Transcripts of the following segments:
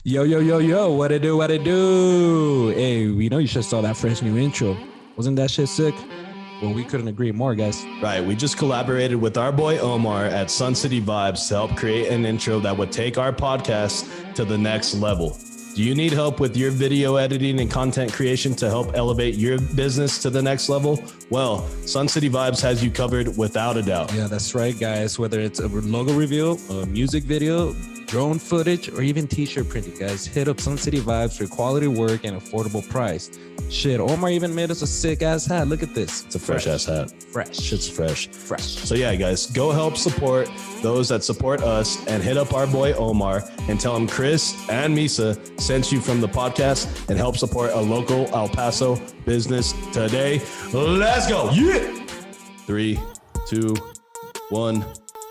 Yo, yo, yo, yo, what it do, what it do? Hey, we know you should saw that fresh new intro. Wasn't that shit sick? Well, we couldn't agree more, guys. Right, we just collaborated with our boy Omar at Sun City Vibes to help create an intro that would take our podcast to the next level. Do you need help with your video editing and content creation to help elevate your business to the next level? Well, Sun City Vibes has you covered without a doubt. Yeah, that's right, guys. Whether it's a logo reveal, a music video, drone footage, or even t-shirt printing, guys, hit up Sun City Vibes for quality work and affordable price. Shit, Omar even made us a sick ass hat. Look at this. It's a fresh ass hat. Fresh. Shit's fresh. Fresh. So yeah, guys, go help support those that support us and hit up our boy Omar and tell him Chris and Misa sent you from the podcast and help support a local El Paso business today. Let's go. Yeah. 3, 2, 1.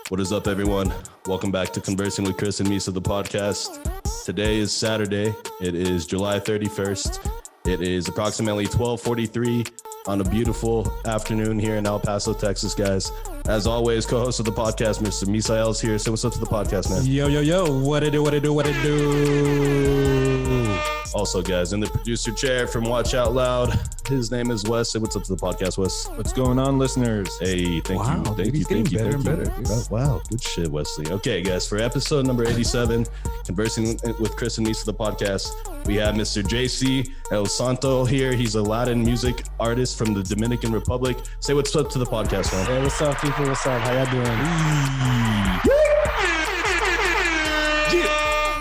What is up, everyone? Welcome back to Conversing with Chris and Misa, the podcast. Today is Saturday. It is July 31st. It is approximately 12:43 on a beautiful afternoon here in El Paso, Texas, guys. As always, co-host of the podcast, Mr. Misael's here. Say what's up to the podcast, man. Yo, yo, yo, what it do, what it do, what it do? Also, guys, in the producer chair from Watch Out Loud, his name is Wes. Say what's up to the podcast, Wes. What's going on, listeners? Hey, thank you. Wow, good shit, Wesley. Okay, guys, for episode number 87, Conversing with Chris and Misa, the podcast, we have Mr. JC El Santo here. He's a Latin music artist from the Dominican Republic. Say what's up to the podcast, man. Hey, what's up, people? What's up? How y'all doing?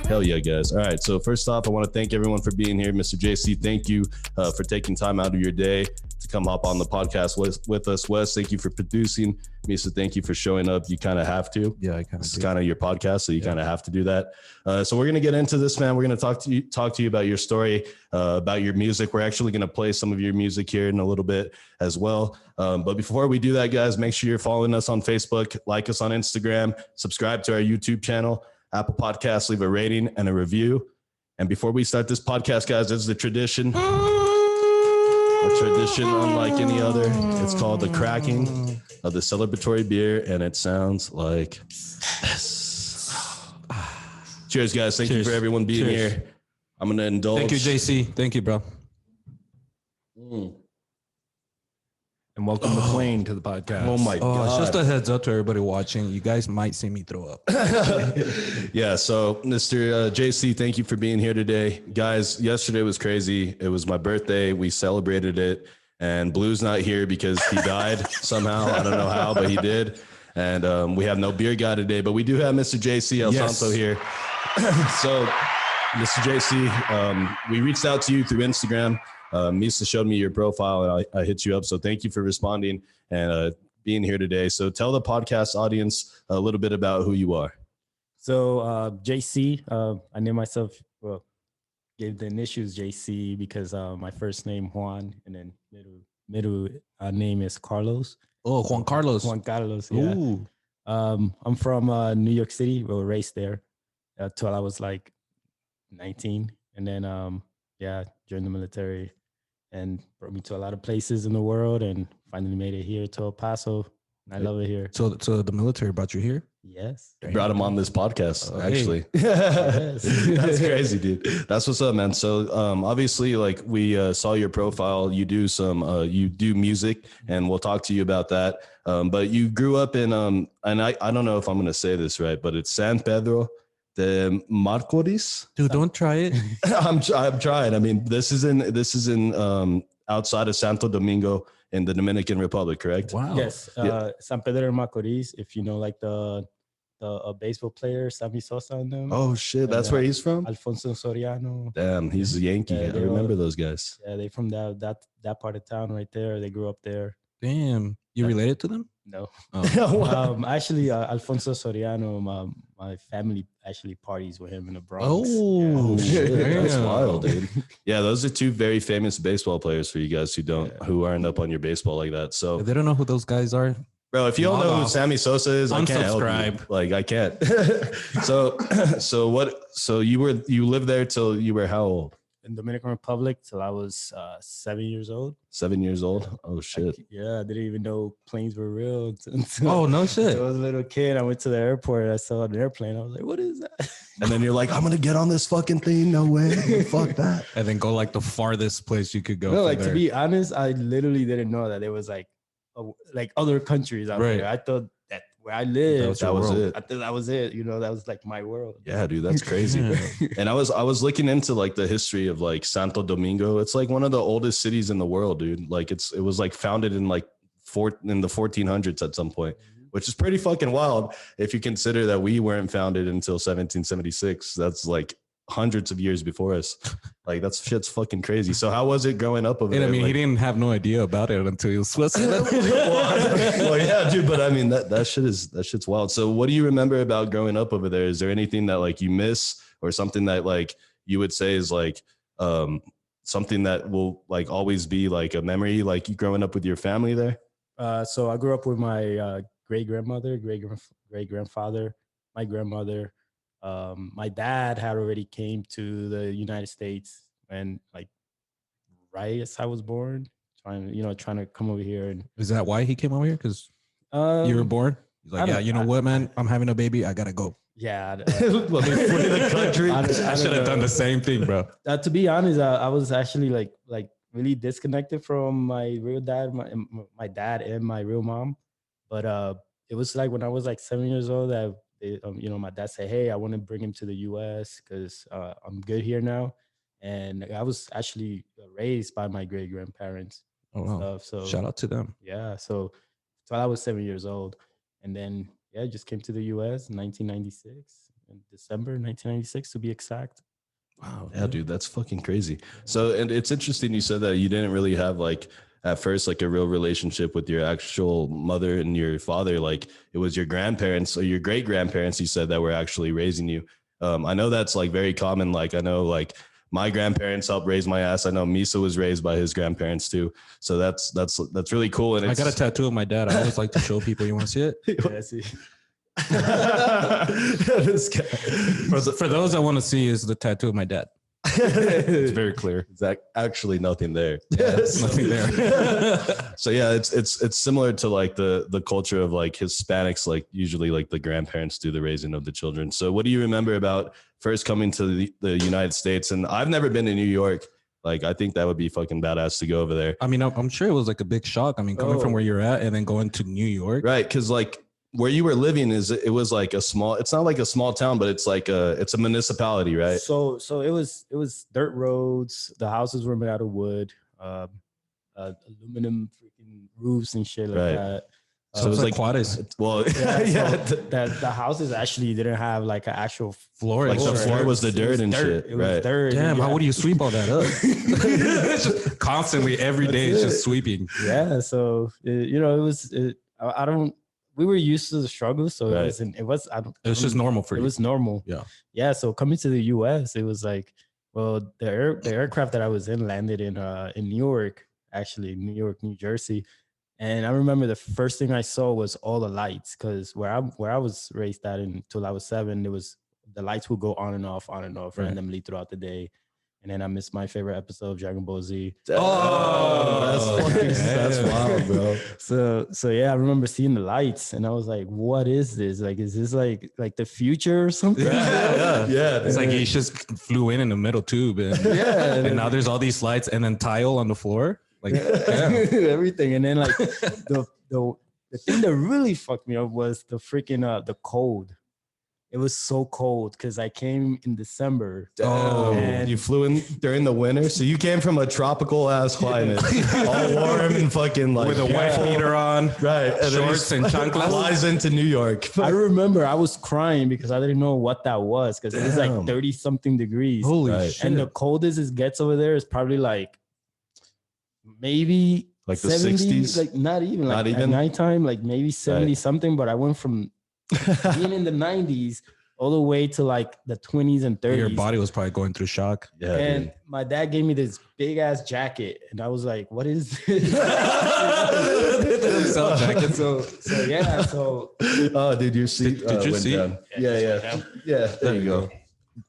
Hell yeah, guys. All right. So first off, I want to thank everyone for being here. Mr. JC, thank you for taking time out of your day to come hop on the podcast with us. Wes, thank you for producing. Misa, thank you for showing up. You kind of have to. Yeah, I kind of. This is kind of your podcast, so you kind of have to do that. So we're gonna get into this, man. We're gonna talk to you about your story, about your music. We're actually gonna play some of your music here in a little bit as well. But before we do that, guys, make sure you're following us on Facebook, like us on Instagram, subscribe to our YouTube channel, Apple Podcasts, leave a rating and a review. And before we start this podcast, guys, this is the tradition. A tradition unlike any other. It's called the cracking of the celebratory beer, and it sounds like this. Cheers, guys. Thank you for everyone being here. I'm going to indulge. Thank you, JC. Thank you, bro. And welcome McLean to the podcast. Oh my God. Just a heads up to everybody watching. You guys might see me throw up. Yeah. So Mr. JC, thank you for being here today. Guys, yesterday was crazy. It was my birthday. We celebrated it, and Blue's not here because he died somehow. I don't know how, but he did. And we have no beer guy today, but we do have Mr. JC El Santo here. So Mr. JC, we reached out to you through Instagram. Misa showed me your profile and I hit you up. So thank you for responding and being here today. So tell the podcast audience a little bit about who you are. So JC, I named myself, gave the initials JC because my first name Juan and then middle name is Carlos. Oh, Juan Carlos. Juan Carlos, yeah. Ooh. I'm from New York City. We were raised there till I was like 19. And then, joined the military and brought me to a lot of places in the world and finally made it here to El Paso. I love it here. So the military brought you here? Yes. Brought him on this podcast, actually. Yes. That's crazy, dude. That's what's up, man. So obviously, like we saw your profile. You do you do music, and we'll talk to you about that. But you grew up in and I don't know if I'm gonna say this right, but it's San Pedro de Marcoris. Dude, don't try it. I'm trying. I mean, this is in outside of Santo Domingo in the Dominican Republic, correct? Wow. Yes. San Pedro de Macorís, if you know, like the baseball player, Sammy Sosa and them. Oh shit, that's where he's from? Alfonso Soriano. Damn, he's a Yankee. Yeah, I remember those guys. Yeah, they from that part of town right there. They grew up there. Damn. You related to them? No. Oh. Actually, Alfonso Soriano, my family actually parties with him in the Bronx. Oh, shit. That's Damn. wild, dude. Yeah, those are two very famous baseball players for you guys who aren't up on your baseball like that. So If they don't know who those guys are, bro, if you don't know who off. Sammy Sosa is, I can't help you. Unsubscribe. Like I can't. So you lived there till you were how old? in Dominican Republic till I was 7 years old. 7 years old. Oh shit. Yeah, I didn't even know planes were real. Until, Oh, no shit. until I was a little kid. I went to the airport. I saw an airplane. I was like, what is that? And then you're like, I'm gonna get on this fucking thing. No way. Fuck that. And then go like the farthest place you could go. No, from like there. to be honest, I literally didn't know that there was like other countries out Right. there. I thought that where I lived, That was it. I thought that was it. You know, that was like my world. Yeah, dude, that's crazy. Yeah. And I was looking into like the history of like Santo Domingo. It's like one of the oldest cities in the world, dude. Like it was like founded in like in the 1400s at some point, which is pretty fucking wild if you consider that we weren't founded until 1776. That's like hundreds of years before us. Like that's shit's fucking crazy. So how was it growing up over And there? I mean, Like, he didn't have no idea about it until he was Swiss. well, yeah, dude, but I mean that shit's wild. So what do you remember about growing up over there? Is there anything that like you miss or something that like you would say is like something that will like always be like a memory, like you growing up with your family there? So I grew up with my great grandmother, great grandfather, my grandmother. My dad had already came to the United States and like right as I was born, trying to come over here. And Is that why he came over here? Because you were born? He's I like, don't- yeah, you know what, man? I'm having a baby. I got to go. yeah, Well, they flee the country. I don't- I should have done the same thing, bro. to be honest, I was actually like really disconnected from my real dad, my dad and my real mom. But it was like when I was like 7 years old that my dad said, "Hey, I want to bring him to the U.S. because I'm good here now." And I was actually raised by my great grandparents. Oh, wow. So Shout out to them. yeah, so I was 7 years old, and then I just came to the U.S. in 1996, in December 1996 to be exact. Wow. Yeah, dude, that's fucking crazy. So, and it's interesting you said that you didn't really have like at first like a real relationship with your actual mother and your father. Like it was your grandparents or your great grandparents, you said, that were actually raising you. I know that's like very common. Like I know like my grandparents helped raise my ass. I know Misa was raised by his grandparents too. So that's really cool. And I it's, got a tattoo of my dad. I always like to show people. You want to see it? Yeah, see. This guy. For those that want to see, is the tattoo of my dad. It's very clear. It's actually nothing there. Nothing there. So yeah, it's similar to like the culture of like Hispanics, like usually like the grandparents do the raising of the children. So what do you remember about first coming to the United States? And I've never been to New York. Like I think that would be fucking badass to go over there. I mean, I'm sure it was like a big shock. I mean, coming from where you're at and then going to New York. Right, because like where you were living it was like it's not like a small town, but it's like it's a municipality, right? So it was dirt roads. The houses were made out of wood, aluminum freaking roofs and shit like Right. that. So it was like Juarez. Well, Yeah, yeah, so the houses actually didn't have like an actual Floor. like the floor was the dirt and shit, It was right? dirt. Damn, how would you sweep all that up? Just constantly, every day, it's just sweeping. Yeah, so I don't. We were used to the struggle, so Right. it was. I don't. It was just normal for It you. was normal. Yeah. Yeah. So coming to the U.S., it was like, well, the aircraft that I was in landed in New York, actually New York, New Jersey, and I remember the first thing I saw was all the lights because where I was raised at until I was 7, the lights would go on and off Right. randomly throughout the day. And then I missed my favorite episode of Dragon Ball Z. Oh, that's wild, bro. So yeah, I remember seeing the lights and I was like, what is this? Like, is this like the future or something? Yeah. It's like he just flew in the middle tube, and, Yeah. and now there's all these lights and then tile on the floor. Like, yeah. Everything. And then like the thing that really fucked me up was the freaking the cold. It was so cold because I came in December. Oh, And- you flew in during the winter, so you came from a tropical ass climate, all warm and fucking like With a white heater on, right? And then shorts he and chanclas. flies into New York. I remember I was crying because I didn't know what that was because it was like Damn. 30 something degrees. Holy Right. shit. And the coldest it gets over there is probably like maybe Like the 70, 60s? like not even Not like even? at nighttime, like maybe 70 Right. something. But I went from being in the 90s all the way to like the 20s and 30s. Your body was probably going through shock. Yeah, And dude. my dad gave me this big ass jacket, and I was like, "What is this?" Himself jacket. so yeah, so Oh, dude, your seat Did you went see? down. Yeah. There you go.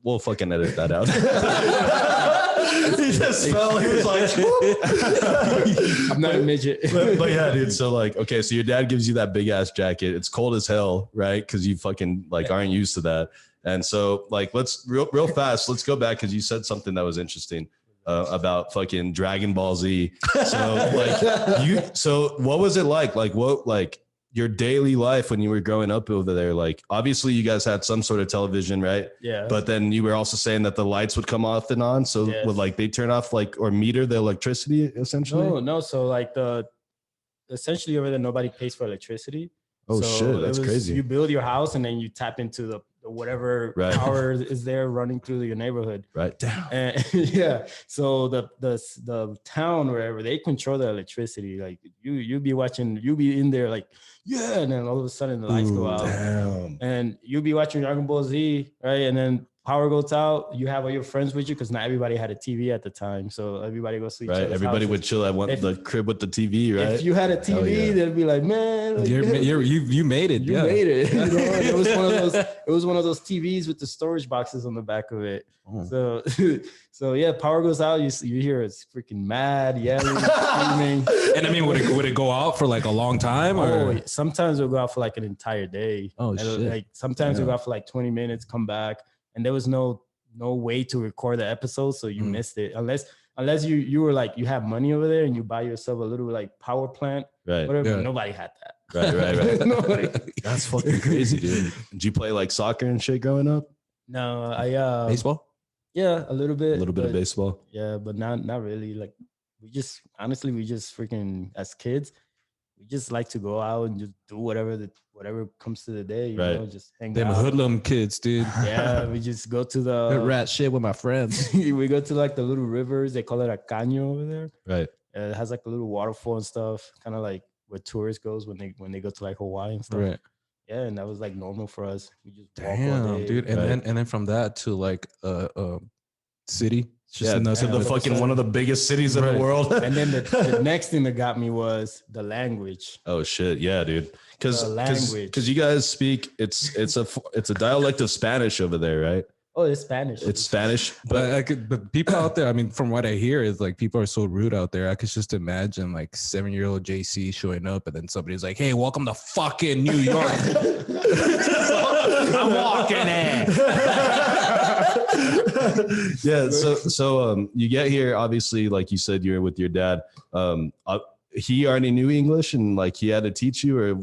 We'll fucking edit that out. He just fell. He was like, I'm not a midget. but yeah, dude. So like, okay, so your dad gives you that big ass jacket. It's cold as hell, right? Because you fucking like aren't used to that. And so like, let's real fast. Let's go back because you said something that was interesting about fucking Dragon Ball Z. So like, so what was it like? Like what like your daily life when you were growing up over there? Like obviously you guys had some sort of television, right? Yeah. But then you were also saying that the lights would come off and on. So Yes. would like they turn off like or meter the electricity essentially? No. So like essentially over there, nobody pays for electricity. Oh so shit, that's crazy. You build your house and then you tap into the whatever power is there running through your neighborhood. Right. Damn. And yeah. So the town, wherever, they control the electricity. Like you be watching, you be in there like, yeah, and then all of a sudden the lights go out. Damn. And you'll be watching Dragon Ball Z, right? And then power goes out. You have all your friends with you because not everybody had a TV at the time. So everybody goes to each other's Everybody houses. would chill at the crib with the TV, right? If you had a TV, they'd be like, man, like, you made it. You made it. You know? It was one of those. It was one of those TVs with the storage boxes on the back of it. Oh. So yeah, power goes out. You hear it's freaking mad, yelling, screaming. And I mean, would it go out for like a long time? Or sometimes it'll go out for like an entire day. Oh shit! Like sometimes it'll go out for like 20 minutes, come back, and there was no way to record the episode, so you missed it unless you were like you have money over there and you buy yourself a little like power plant, right? Whatever. Yeah. Nobody had that. Right. Nobody. That's fucking crazy, dude. Did you play like soccer and shit growing up? No, I baseball. Yeah, a little bit. A little bit of baseball. Yeah, but not really. Like we just freaking as kids, we just like to go out and just do whatever comes to the day. You know, just hang out. Them hoodlum kids, dude. Yeah, we just go to the rat shit with my friends. We go to like the little rivers. They call it a caño over there. Right. It has like a little waterfall and stuff, kind of like where tourists goes when they go to like Hawaii and stuff. Right. Yeah, and that was like normal for us. We just walk all day, dude. And then from that to like city. Just to the fucking one of the biggest cities in the world. And then the next thing that got me was the language. Oh shit, yeah, dude. Because you guys speak it's a dialect of Spanish over there, right? Oh, it's Spanish. It's Spanish, but people out there, I mean, from what I hear, is like people are so rude out there. I could just imagine like 7-year-old JC showing up, and then somebody's like, "Hey, welcome to fucking New York." I'm walking in. Yeah. So you get here, obviously, like you said, you're with your dad. He already knew English, and like he had to teach you, or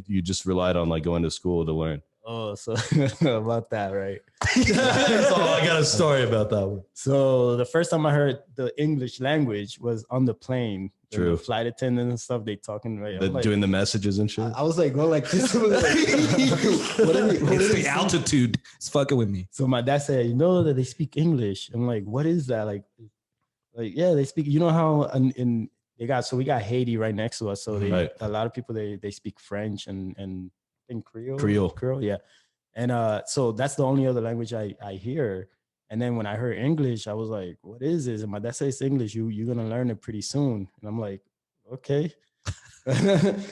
you just relied on like going to school to learn? Oh, so about that, right? So I got a story about that one. So the first time I heard the English language was on the plane. True. The flight attendants and stuff, they talking right. Doing the messages and shit. I was like, well, like this. What it's the altitude. It's fucking with me. So my dad said, you know that they speak English. I'm like, what is that? Like yeah, they speak. You know how we got Haiti right next to us. So a lot of people they speak French and Creole, yeah. And so that's the only other language I hear. And then when I heard English, I was like, what is this? And my dad says English, you're gonna learn it pretty soon. And I'm like, okay.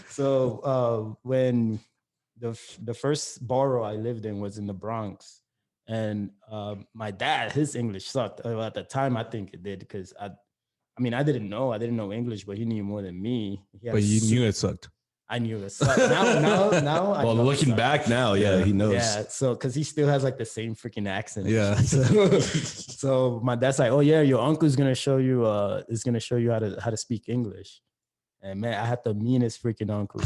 So when the first borough I lived in was in the Bronx, and my dad, his English sucked. At the time, I think it did, because I didn't know English, but he knew more than me. But you knew it sucked. I knew it sucked. Now. Well, looking back now, yeah, he knows. Yeah, so because he still has like the same freaking accent. Yeah. So my dad's like, oh yeah, your uncle's gonna show you. Is gonna show you how to speak English. And man, I had the meanest freaking uncle.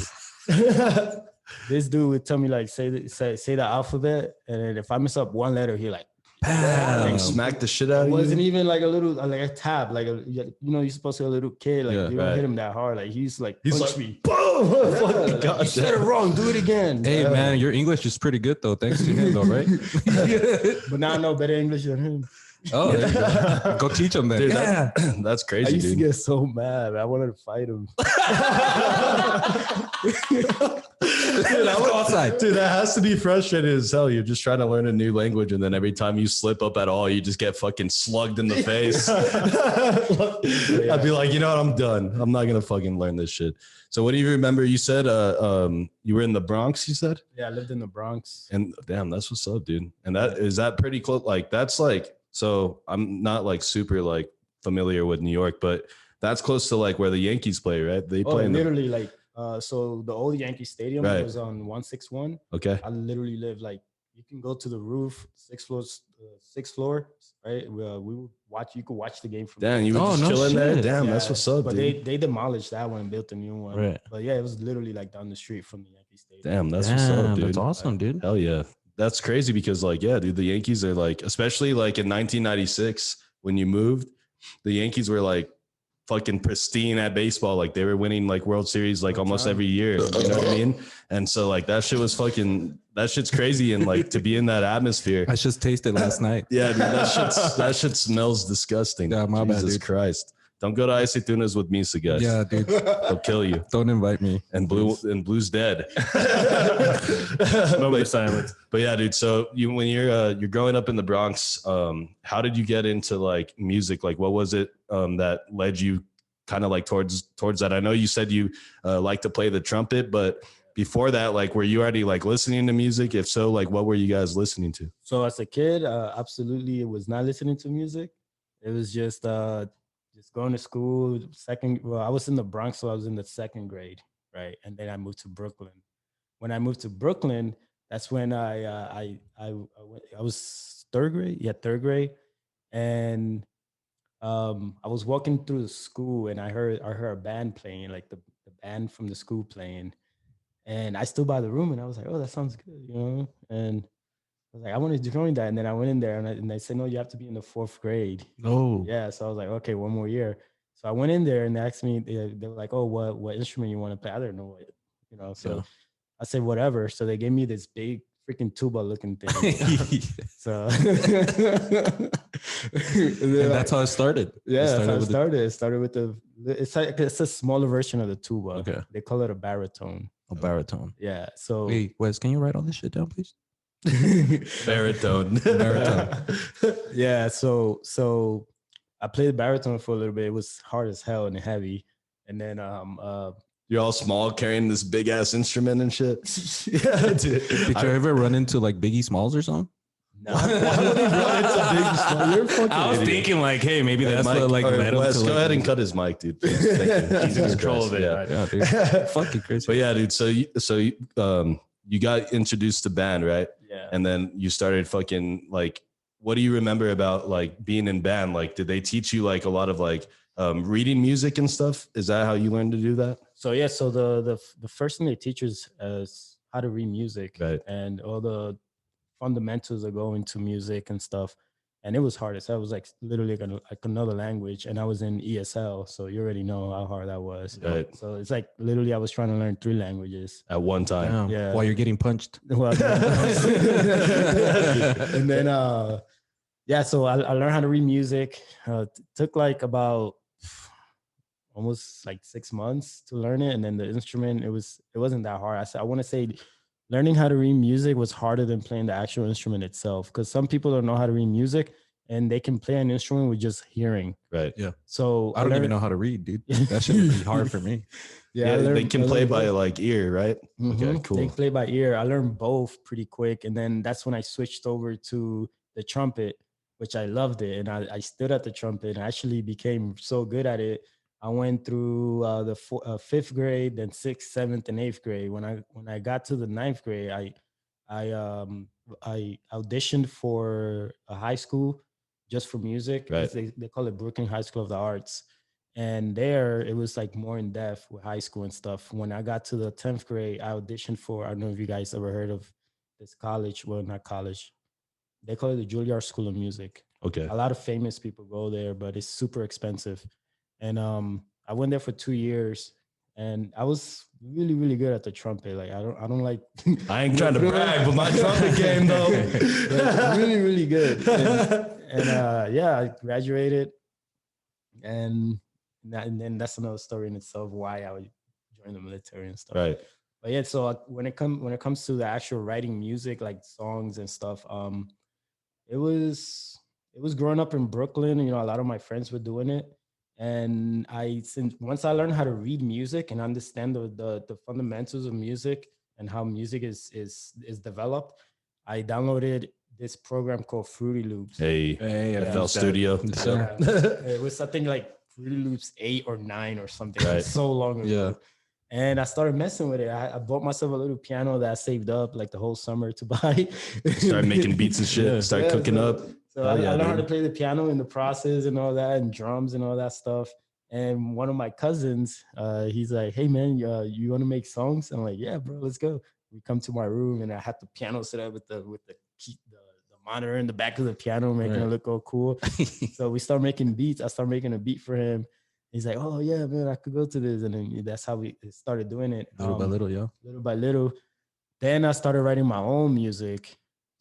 This dude would tell me like say the alphabet, and then if I mess up one letter, he like. Like smack the shit out of you. It wasn't even like a little like a tap, like you're supposed to be a little kid, like you don't hit him that hard, like he's like punch me, boom, like, you said it wrong, do it again. Hey man, your English is pretty good though, thanks to him though, right? But now I know better English than him. Oh, there you go. Go teach him then. Dude, that's crazy. I used to get so mad, man. I wanted to fight him. Dude, that has to be frustrating as hell. You're just trying to learn a new language, and then every time you slip up at all, you just get fucking slugged in the face. I'd be like, you know what? I'm done. I'm not gonna fucking learn this shit. So, what do you remember? You said you were in the Bronx. You said? Yeah, I lived in the Bronx. And damn, that's what's up, dude. And is that pretty close? Like, that's like. So I'm not like super like familiar with New York, but that's close to like where the Yankees play, right? They Oh, play in the literally, like, so the old Yankee Stadium Right. was on 161. okay. I literally live like, you can go to the roof, sixth floor, right? We would watch. You could watch the game from Damn, there. you were Oh, just no chilling there. shit. Damn, that's Yeah, what's up, but dude. they demolished that one and built a new one. Right. But yeah, it was literally like down the street from the Yankee Stadium. Damn, that's what's up, Damn, dude. that's awesome, dude. Hell yeah. That's crazy because like, yeah, dude, the Yankees are like, especially like in 1996 when you moved, the Yankees were like fucking pristine at baseball. Like they were winning like World Series like almost every year. You know what I mean? And so like that shit's crazy. And like to be in that atmosphere. I just tasted last night. Yeah, dude, that shit smells disgusting. Yeah, my bad, Jesus dude. Christ. Don't go to Aceitunas with Misa, guys. Yeah, dude. They'll kill you. Don't invite me. And Blue's dead. Moment of silence. But yeah, dude. So when you're growing up in the Bronx, how did you get into like music? Like, what was it that led you kind of like towards that? I know you said you like to play the trumpet, but before that, like, were you already like listening to music? If so, like, what were you guys listening to? So as a kid, absolutely, it was not listening to music. It was just going to school. I was in the Bronx, so I was in the second grade, right? And then I moved to Brooklyn. When I moved to Brooklyn, that's when I was third grade. Yeah, third grade, and I was walking through the school, and I heard a band playing, like the band from the school playing, and I stood by the room, and I was like, oh, that sounds good, you know, and I was like, I wanted to join that. And then I went in there and they said, no, you have to be in the fourth grade. Oh, Yeah. So I was like, okay, one more year. So I went in there and they asked me, they were like, oh, what instrument you want to play? I don't know what, you know, so yeah. I said, whatever. So they gave me this big freaking tuba looking thing. So and that's how it started. yeah, that's how it with started. It started with it's a smaller version of the tuba. Okay. They call it a baritone. a baritone. Yeah. So Wait, Wes, can you write all this shit down, please? Baritone. Yeah, so I played baritone for a little bit. It was hard as hell and heavy. And then You're all small carrying this big ass instrument and shit. yeah, dude. Did you ever run into like Biggie Smalls or something? No. Why would he run into Biggie Smalls? You're a fucking I was idiot. thinking like, hey, maybe that's Mike, what like all right, led him Wes, to go like, ahead and cut his mic, dude. Please. Thank you. He's in control of it. Yeah. Yeah, dude. Fucking crazy. But yeah, dude. So you got introduced to band, right? Yeah. And then you started fucking like, what do you remember about like being in band? Like, did they teach you like a lot of like reading music and stuff? Is that how you learned to do that? So yeah, so the first thing they teach us is how to read music, Right. and all the fundamentals that go into music and stuff. And it was hard as hell. It was like literally like another language, and I was in ESL, so you already know how hard that was. Right. So it's like literally I was trying to learn 3 languages. At one time. Damn. Yeah. While you're getting punched. Well, and then yeah, so I learned how to read music. Took like about almost like 6 months to learn it, and then the instrument it wasn't that hard. I want to say learning how to read music was harder than playing the actual instrument itself, because some people don't know how to read music and they can play an instrument with just hearing. Right. Yeah. So I don't even know how to read, dude. That shit would be hard for me. Yeah, they can play by like ear, right? Okay, cool. They can play by ear. I learned both pretty quick, and then that's when I switched over to the trumpet, which I loved it, and I stood at the trumpet and actually became so good at it. I went through the 5th grade, then 6th, 7th, and 8th grade. When I got to the 9th grade, I auditioned for a high school just for music. Right. They call it Brooklyn High School of the Arts. And there it was like more in depth with high school and stuff. When I got to the 10th grade, I auditioned for, I don't know if you guys ever heard of this college. Well, not college. They call it the Juilliard School of Music. Okay. A lot of famous people go there, but it's super expensive. And I went there for 2 years, and I was really, really good at the trumpet. Like I don't like. I ain't trying to brag, but my trumpet game though, really, really good. And yeah, I graduated, and then that's another story in itself why I would join the military and stuff. Right. But yeah, so when it comes to the actual writing music, like songs and stuff, it was growing up in Brooklyn. You know, a lot of my friends were doing it. And once I learned how to read music and understand the fundamentals of music and how music is developed, I downloaded this program called Fruity Loops. Hey, Hey, FL Studio. Yes, sir. Yeah. It was something like Fruity Loops 8 or 9 or something, like Right. so long ago. Yeah. And I started messing with it. I bought myself a little piano that I saved up like the whole summer to buy. Start making beats and shit. Yeah. Start Yeah, cooking so- up. So Oh, I yeah, learned how to dude. play the piano in the process and all that, and drums and all that stuff. And one of my cousins, he's like, "Hey man, you want to make songs?" I'm like, "Yeah, bro, let's go." We come to my room, and I had the piano set up with the monitor in the back of the piano, making it Right. look all cool. So we start making beats. I start making a beat for him. He's like, "Oh yeah, man, I could go to this," and then that's how we started doing it, Little by little, yeah. little by little. Then I started writing my own music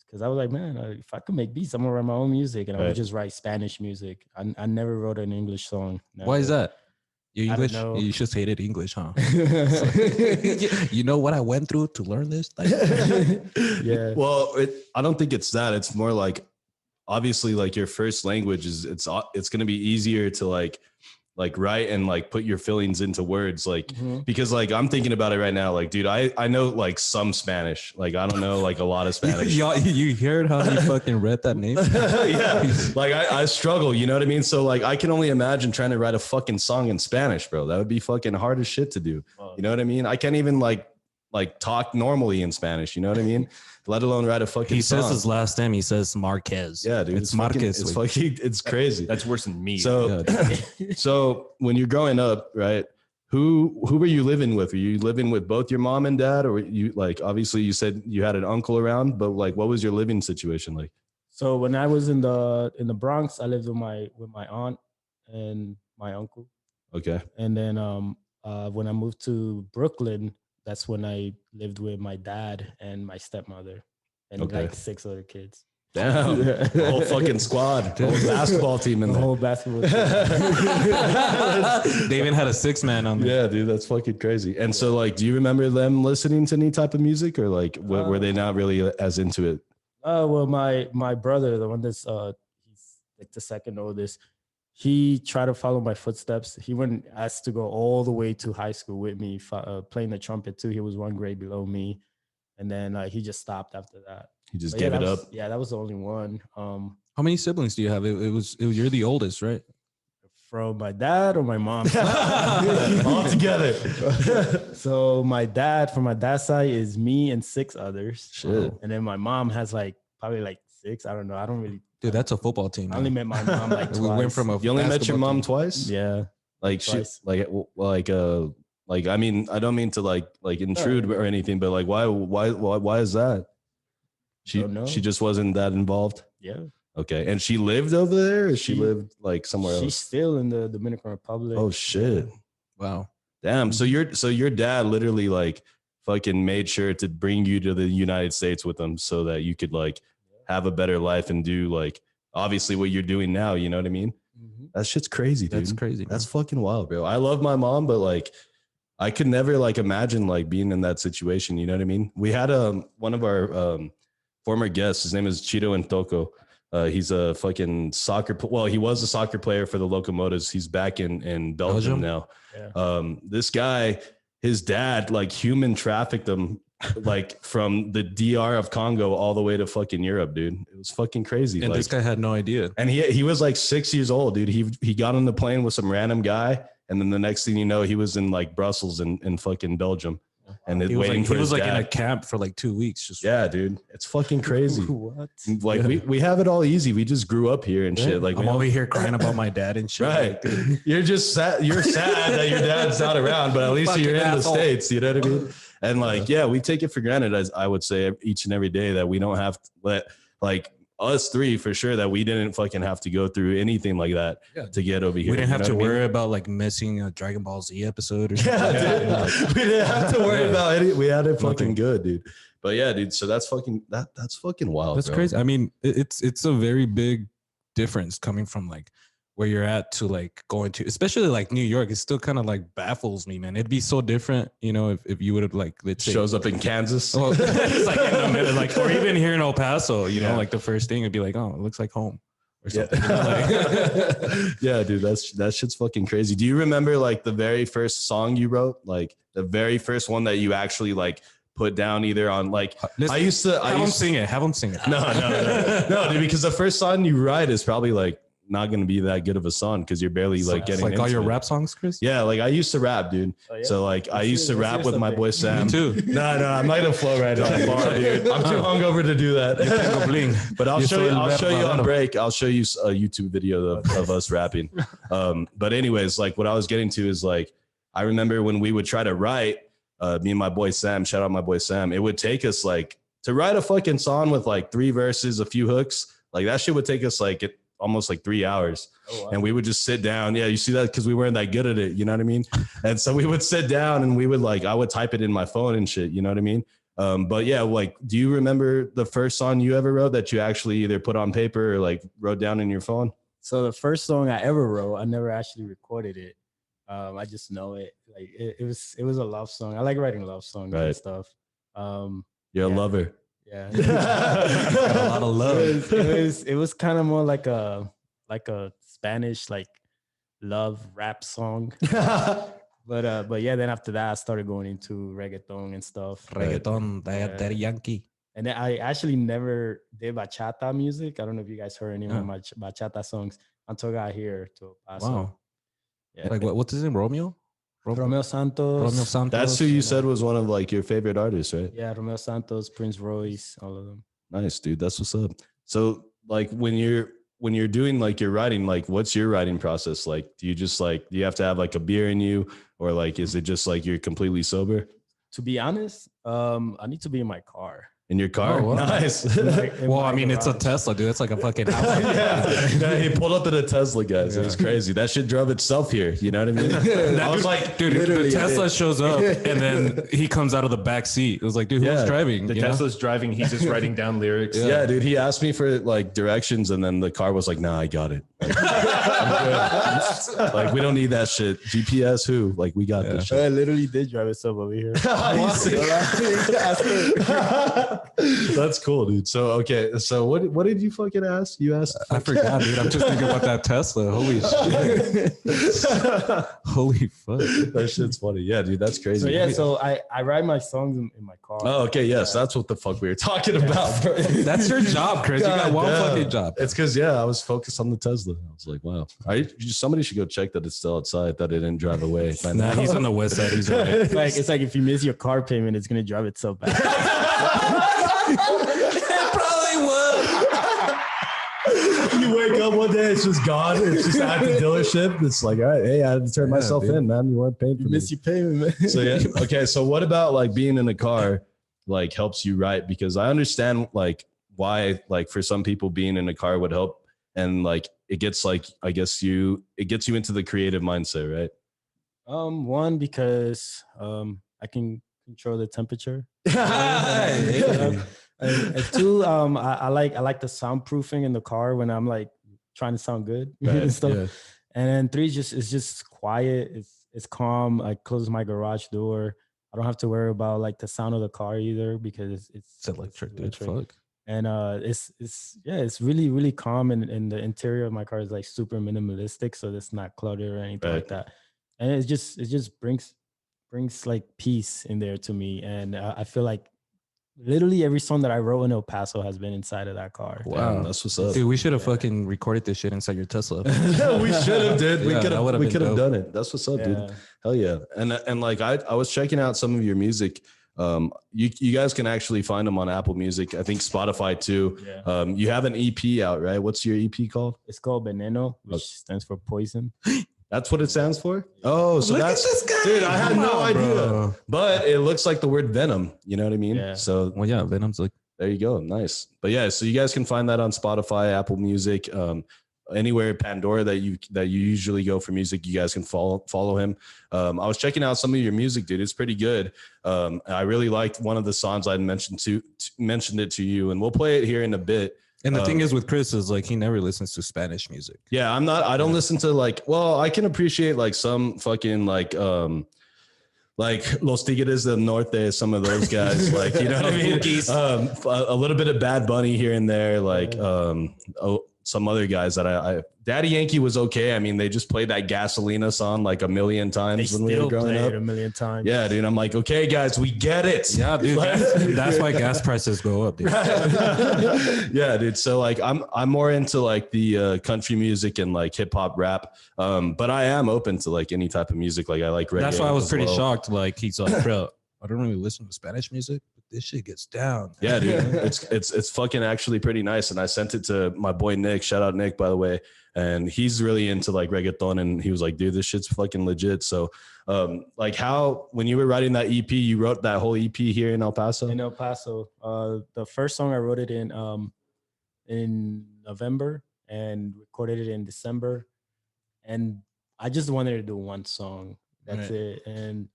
because I was like, man, if I could make beats, I'm gonna write my own music, and I Right. would just write Spanish music. I never wrote an English song. Why is never. that? You I don't English? know. You just hated English, huh? You know what I went through to learn this? Yeah. Well, I don't think it's that. It's more like, obviously, like your first language is it's going to be easier to like write and like put your feelings into words, like Mhm. because like I'm thinking about it right now, like dude, I know like some Spanish, like I don't know like a lot of Spanish. Y'all, you heard how he fucking read that name? Yeah, like I struggle, you know what I mean? So like I can only imagine trying to write a fucking song in Spanish, bro. That would be fucking hard as shit to do. You know what I mean? I can't even like talk normally in Spanish, you know what I mean? Let alone write a fucking He song. says his last name. He says Marquez. Yeah, dude, It's Marquez. It's crazy. That's worse than me. So, so when you're growing up, right? Who were you living with? Were you living with both your mom and dad, or were you like obviously you said you had an uncle around, but like what was your living situation like? So when I was in the Bronx, I lived with my aunt and my uncle. Okay. And then when I moved to Brooklyn, that's when I lived with my dad and my stepmother and Okay. like 6 other kids. Damn. The whole fucking squad. The whole basketball team in The there. whole basketball team. They even had a 6-man on there. Yeah, dude, that's fucking crazy. And so like, do you remember them listening to any type of music, or like were they not really as into it? Well, my brother, the one that's he's like the second oldest, he tried to follow my footsteps. He went asked to go all the way to high school with me, playing the trumpet too. He was 1 grade below me, and then he just stopped after that. He just But gave yeah, it that up. was- Yeah, that was the only one. How many siblings do you have? It was you're the oldest, right? From my dad or my mom. All together. So my dad, from my dad's side, is me and 6 others. Shit. And then my mom has like probably like 6. I don't know. I don't really. Dude, that's a football team. I only met my mom like twice. We went from a You only met your basketball mom team. twice? Yeah. Like she Twice. like I mean, I don't mean to like intrude or anything, but like why is that? Don't know. She just wasn't that involved. Yeah. Okay. And she lived over there, or she She- lived like somewhere She's else? still in the Dominican Republic. Oh shit. Wow. Damn. So your dad literally like fucking made sure to bring you to the United States with him so that you could like have a better life and do like obviously what you're doing now, you know what I mean? Mhm. That shit's crazy, dude. That's crazy. That's fucking wild, bro. I love my mom, but like I could never like imagine like being in that situation, you know what I mean? We had one of our former guests, his name is Chito Ntoko. He's a fucking he was a soccer player for the Locomotives. He's back in Belgium now. Yeah. This guy, his dad like human trafficked him like from the DR of Congo all the way to fucking Europe, dude. It was fucking crazy. And like, this guy had no idea. and he was like 6 years old, dude. He got on the plane with some random guy, and then the next thing you know, he was in like Brussels in fucking Belgium, and He was waiting like, for he was his like in a dad. camp for like 2 weeks. Just Yeah, dude, it's fucking crazy. What? Like we have it all easy. We just grew up here and shit. Like I'm we over don't- here crying about my dad and shit. right. Like, You're just sad. You're sad that your dad's not around, but at least Fucking you're in asshole. the States. You know what I mean? And like, yeah, we take it for granted, as I would say, each and every day that we don't have to let like us 3 for sure that we didn't fucking have to go through anything like that Yeah. to get over here. we didn't you have know to what I mean? worry about like missing a Dragon Ball Z episode or something. Yeah, dude. We didn't have to worry Yeah. about any. We had it fucking Nothing. good, dude. But yeah, dude. So that's fucking that's fucking wild. That's bro. crazy. I mean, it's a very big difference coming from like where you're at to like going to, especially like New York. It still kind of like baffles me, man. It'd be so different, you know, if you would have like let's say, Shows up in Kansas. well, it's like in the middle, like, or even here in El Paso, you Yeah. know, like the first thing would be like, oh, it looks like home or Yeah. something. You know, like, Yeah, dude, that shit's fucking crazy. Do you remember like the very first song you wrote, like the very first one that you actually like put down either on like Listen, I used to sing it. Have them sing it. No, dude, because the first song you write is probably like not going to be that good of a song because you're barely like getting like all your into it. rap songs, Chris. Yeah, like I used to rap, dude. Oh, yeah? So like I used to rap with my boy Sam. Me too. No, I'm not gonna flow right on the bar, dude. I'm too hungover to do that. But I'll show you on break. I'll show you a YouTube video of us rapping. But anyways, like what I was getting to is like I remember when we would try to write, me and my boy Sam, shout out my boy Sam, it would take us like to write a fucking song with like 3 verses, a few hooks. Like that shit would take us like almost like 3 hours. Oh, wow. And we would just sit down. Yeah, you see that because we weren't that good at it. You know what I mean? And so we would sit down and we would like, I would type it in my phone and shit. You know what I mean? But yeah, like, do you remember the first song you ever wrote that you actually either put on paper or like wrote down in your phone? So the first song I ever wrote, I never actually recorded it. I just know it. Like it was a love song. I like writing love songs and stuff. You're a lover. Yeah. Got a lot of love. It was kind of more like a Spanish like love rap song. But yeah, then after that I started going into reggaeton and stuff. Reggaeton, Daddy Yankee. And then I actually never did bachata music. I don't know if you guys heard any of my bachata songs until I got here to Paso. Wow. Yeah. Like what's his name? Romeo Santos. That's who you said was one of like your favorite artists, right? Yeah, Romeo Santos, Prince Royce, all of them. Nice, dude. That's what's up. So like when you're doing like your writing, like what's your writing process like? Do you have to have like a beer in you, or like is it just like you're completely sober? To be honest, I need to be in my car. In your car? Oh, wow. Nice. Well, I mean, it's a Tesla, dude. It's like a fucking house. Yeah, he pulled up in a Tesla, guys. It was crazy. That shit drove itself here. You know what I mean? I was like, dude, the Tesla shows up and then he comes out of the back seat. It was like, dude, who's driving? The Tesla's driving. He's just writing down lyrics. Yeah, dude. He asked me for like directions, and then the car was like, "Nah, I got it. Like, we don't need that shit. GPS, who? Like, we got this shit." I literally did drive itself over here. That's cool, dude. So okay, so what did you fucking ask? You asked? I forgot, dude. I'm just thinking about that Tesla. Holy shit. Holy fuck. That shit's funny. Yeah, dude, that's crazy. So yeah, so I write my songs in my car. Oh, okay, yes, that's what the fuck we were talking about. That's your job, Chris. You got one fucking job. It's because I was focused on the Tesla. I was like, wow. Somebody should go check that it's still outside, that it didn't drive away. Nah, he's on the west side. He's right. It's like if you miss your car payment, it's gonna drive itself back. It probably would. You wake up one day, it's just gone. It's just at the dealership. It's like, all right, hey, I had to turn myself in, man. You weren't paying for me. Miss your payment, man. So yeah, okay. So what about like being in a car, like helps you write? Because I understand like why, like for some people, being in a car would help, and like it gets like it gets you into the creative mindset, right? One, because I can control the temperature. And two, I like the soundproofing in the car when I'm like trying to sound good and stuff. Yeah. And then three, it's just quiet. It's calm. I close my garage door. I don't have to worry about like the sound of the car either because it's electric, dude. Fuck. And it's really, really calm. And the interior of my car is like super minimalistic, so it's not cluttered or anything like that. And it just brings like peace in there to me. And I feel like literally every song that I wrote in El Paso has been inside of that car. Wow, that's what's up. Dude, we should have fucking recorded this shit inside your Tesla. Yeah, we should have, dude. We could have dope. done it. That's what's up, dude. Hell yeah. And like I was checking out some of your music. You guys can actually find them on Apple Music. I think Spotify too. Yeah. You have an EP out, right? What's your EP called? It's called Veneno, which stands for poison. That's what it stands for? Oh, so look that's, at this guy. Dude, I had no idea. Bro. But it looks like the word venom. You know what I mean? Yeah. So, well, yeah, Venom's like, there you go. Nice. But yeah, so you guys can find that on Spotify, Apple Music, anywhere, Pandora that you usually go for music. You guys can follow him. I was checking out some of your music, dude. It's pretty good. I really liked one of the songs I mentioned it to you, and we'll play it here in a bit. And the thing is with Chris is like he never listens to Spanish music. Yeah, I don't listen to like, well, I can appreciate like some fucking like Los Tigres del Norte, some of those guys, like, you know what I mean? A little bit of Bad Bunny here and there, like some other guys that I Daddy Yankee was okay. I mean, they just played that Gasolina song like a million times when we were growing up. A million times. Yeah, dude. I'm like, okay, guys, we get it. Yeah, dude. That's why gas prices go up, dude. Yeah, dude. So like, I'm more into like the country music and like hip hop rap. But I am open to like any type of music. Like I like reggae. That's why I was as pretty well. shocked. Like he's like, bro, I don't really listen to Spanish music, but this shit gets down. Yeah, dude. It's fucking actually pretty nice. And I sent it to my boy Nick. Shout out Nick, by the way. And he's really into like reggaeton. And he was like, dude, this shit's fucking legit. So like how, when you were writing that EP, you wrote that whole EP here in El Paso? In El Paso. The first song I wrote it in November and recorded it in December. And I just wanted to do one song. That's it. And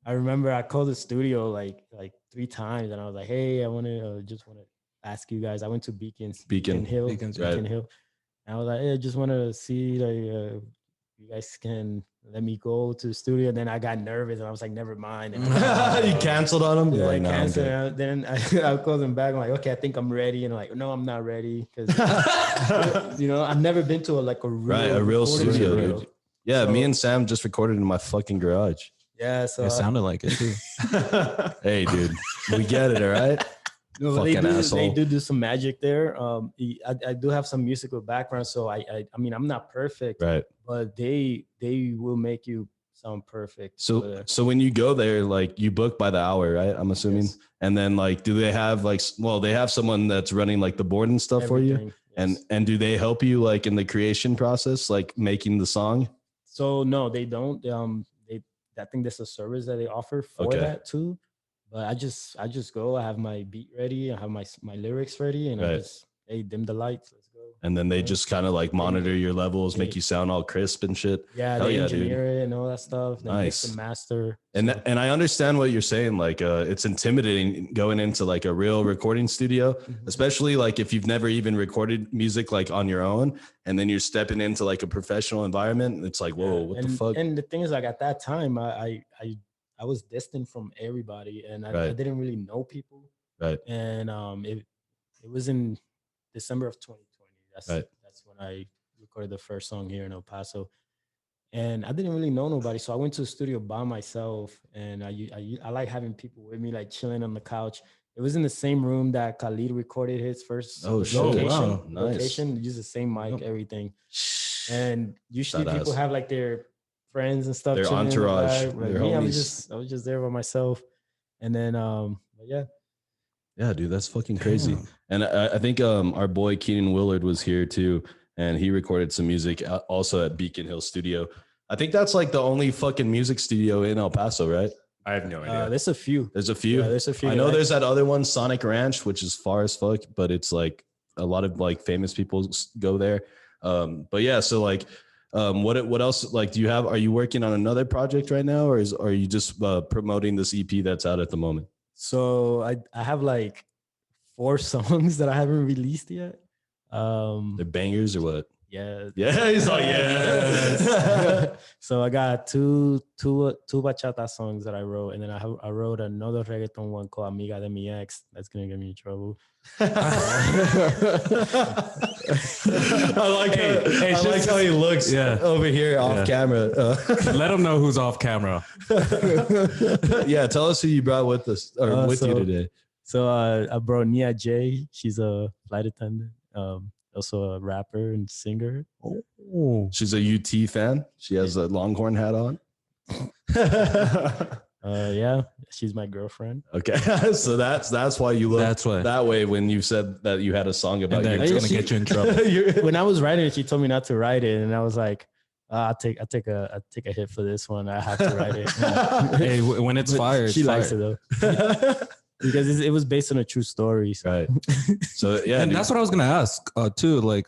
I remember I called the studio like 3 times, and I was like, "Hey, I just want to ask you guys." I went to Beacon Hill. And I was like, "Hey, I just want to see like you guys can let me go to the studio." And then I got nervous, and I was like, "Never mind." And You canceled on them? Yeah, Like, I canceled. Then I called them back. I'm like, "Okay, I think I'm ready." And I'm like, "No, I'm not ready," because I've never been to a real studio. Dude. Yeah, me and Sam just recorded in my fucking garage. Yeah, so It sounded like it too. Hey, dude, we get it, all right? No, fucking asshole. They do some magic there. I do have some musical background, so I mean, I'm not perfect, Right? But they will make you sound perfect. So when you go there, like you book by the hour, right? I'm assuming. Yes. And then like, do they have like, well, they have someone that's running like the board and stuff for you? Yes. And do they help you like in the creation process, like making the song? So no, they don't. I think there's a service that they offer for that too. But I just go. I have my beat ready. I have my lyrics ready, and I just dim the lights. Let's go. And then they just kind of like monitor your levels, make you sound all crisp and shit. Yeah, they engineer it and all that stuff. They nice. mix and master. And I understand what you're saying. Like, it's intimidating going into like a real recording studio, especially like if you've never even recorded music like on your own, and then you're stepping into like a professional environment. It's like, whoa, what the fuck? And the thing is, like at that time, I was distant from everybody, and I didn't really know people. Right. And it was in December of 2020. That's when I recorded the first song here in El Paso. And I didn't really know nobody. So I went to the studio by myself, and I like having people with me, like chilling on the couch. It was in the same room that Khalid recorded his first location. Wow. Nice. Location, use the same mic, everything. And usually people have like their friends and stuff. Their entourage. Like me, I was just there by myself. And then yeah, dude, that's fucking crazy. And I think our boy Keenan Willard was here too, and he recorded some music also at Beacon Hill Studio. I think that's like the only fucking music studio in El Paso, right? I have no idea. There's a few. There's a few. Yeah, there's a few. I know there's that other one, Sonic Ranch, which is far as fuck, but it's like a lot of like famous people go there. But yeah, so like, what else? Like, are you working on another project right now, or are you just promoting this EP that's out at the moment? So I have like 4 songs that I haven't released yet. They're bangers or what? Yeah. Yeah, he's like, yeah. So I got two bachata songs that I wrote, and then I wrote another reggaeton one called Amiga de mi Ex. That's gonna get me in trouble. I like how he looks over here off camera. Let him know who's off camera. Yeah, tell us who you brought with us or with you today. So I brought Nia J. She's a flight attendant. Also a rapper and singer. Oh, she's a UT fan. She has a Longhorn hat on. Yeah, she's my girlfriend. Okay, so that's why you look that way when you said that you had a song about you. It's gonna get you in trouble. When I was writing it, she told me not to write it, and I was like, I take a hit for this one. I have to write it. Hey, when it's fired, she likes it though. Because it was based on a true story. So. Right. So yeah, and that's what I was gonna ask too. Like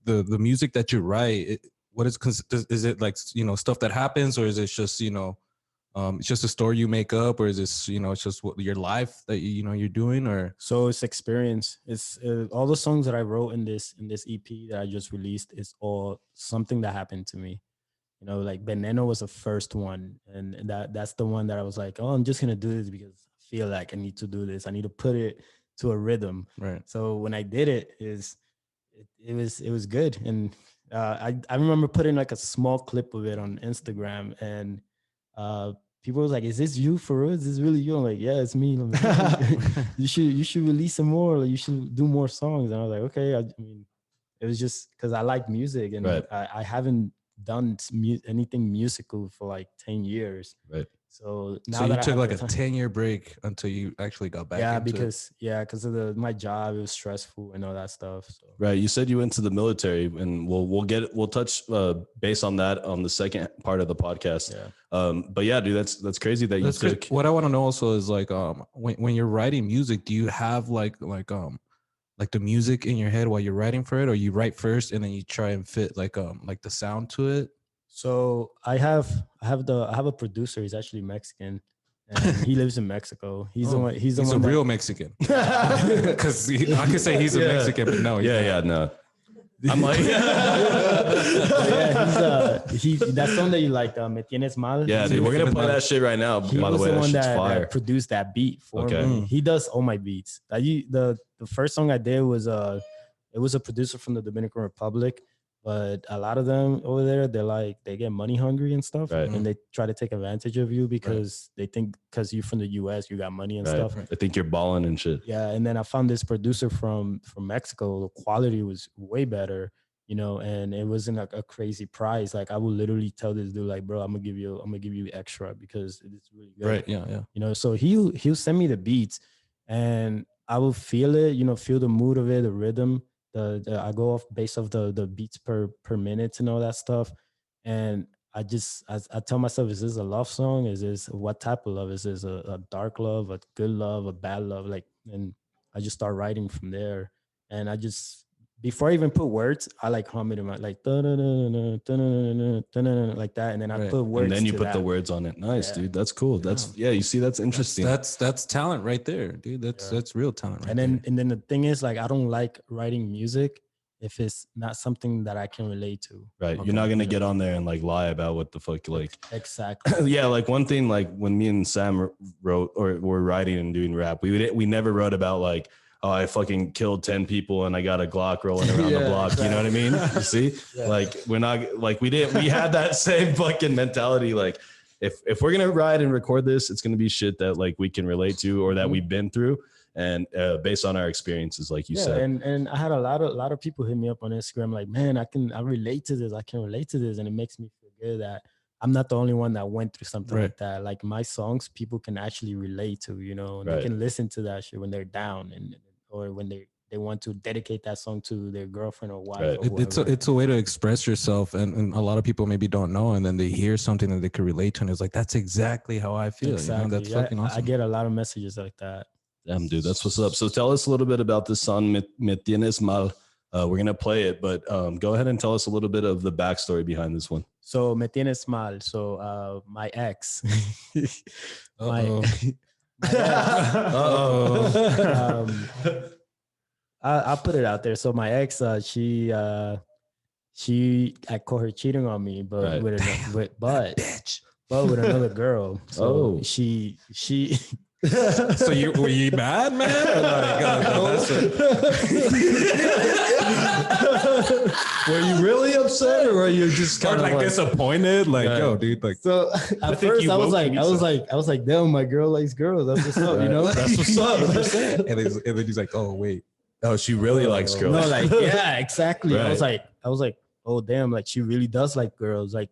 the music that you write, what is it like? Stuff that happens, or is it just it's just a story you make up, or is this it's just your life that you're doing, or so it's experience. It's all the songs that I wrote in this EP that I just released is all something that happened to me. Like Veneno was the first one, and that's the one that I was like, oh, I'm just gonna do this because I feel like I need to do this. I need to put it to a rhythm. Right. So when I did it, it was good, and I remember putting like a small clip of it on Instagram, and people was like, "Is this you for real? Is this really you?" I'm like, "Yeah, it's me." I'm like, you should release some more. Like, you should do more songs. And I was like, "Okay." I mean, it was just because I like music, and Right. I haven't done anything musical for like 10 years. Right. So now So you that I took have like the a time- 10-year break until you actually got back yeah, into it. because of my job, it was stressful and all that stuff. So Right. You said you went to the military, and we'll touch base on that on the second part of the podcast. yeah. But yeah, dude, that's crazy that you That's good. took. What I want to know also is like when you're writing music, do you have like the music in your head while you're writing for it, or you write first and then you try and fit like the sound to it? So I have a producer. He's actually Mexican, and he lives in Mexico. He's the one. He's the He's a one. real Mexican. Because I could say he's a Yeah. Mexican, but no. he's not. No. I'm like, He that song that you like, Me Tienes Mal. yeah, dude, we're gonna play that shit right now. He By the was way, the that one shit's fire. that produced that beat for Okay. me. He does all my beats. The first song I did was it was a producer from the Dominican Republic, but a lot of them over there, they get money hungry and stuff, Right. and they try to take advantage of you because they think because you're from the US, you got money and Right. stuff. I think you're balling and shit. Yeah, and then I found this producer from Mexico. The quality was way better, and it wasn't like a crazy price. Like I would literally tell this dude, like, bro, I'm gonna give you extra because it's really good. Right. Yeah. So he'll send me the beats, and I will feel it. Feel the mood of it, the rhythm. I go off based off the beats per minute and all that stuff, and I tell myself, is this a love song? Is this what type of love? Is this a dark love, a good love, a bad love? Like, and I just start writing from there. And I just, before I even put words, I like hum it in my like like that, and then I Right. put words. And then you to put that. the words on it. Nice, Yeah. dude. That's cool. That's you see, that's interesting. That's talent right there, dude. Yeah. That's real talent right And there. then the thing is, like, I don't like writing music if it's not something that I can relate to. Right. Okay. You're not gonna Yeah. get on there and like lie about what the fuck like. Exactly. Yeah, like one thing, like when me and Sam wrote or were writing and doing rap, we never wrote about like, oh, I fucking killed 10 people and I got a Glock rolling around the Yeah, block. You know what I mean? You see, Yeah. like we're not like we had that same fucking mentality. Like if we're gonna ride and record this, it's gonna be shit that like we can relate to or that we've been through, and based on our experiences, like you said. And I had a lot of people hit me up on Instagram like, man, I relate to this. I can relate to this, and it makes me feel good that I'm not the only one that went through something Right. like that. Like my songs, people can actually relate to. And Right. they can listen to that shit when they're down or when they want to dedicate that song to their girlfriend or wife. Right. Or It's whoever. it's a way to express yourself, and a lot of people maybe don't know, and then they hear something that they could relate to, and it's like that's exactly how I feel. Exactly. That's fucking awesome. I get a lot of messages like that. Damn, dude, that's what's up. So tell us a little bit about this song, Me Tienes Mal. We're gonna play it, but go ahead and tell us a little bit of the backstory behind this one. So Me Tienes Mal. So my ex. my, Uh-oh. Uh-oh. I'll put it out there. So my ex, I caught her cheating on me, but Right. with Bitch. with another girl. So Oh. she So were you mad, man? Or like, Were you really upset, or were you just or kind of like disappointed? Like, Right. yo, dude, like so at first I was like, damn, my girl likes girls. That's what's up, That's what's up. and then he's like, oh wait. Oh, she really likes girls. No, like yeah, exactly. I was Right. like, oh damn, like she really does like girls. Like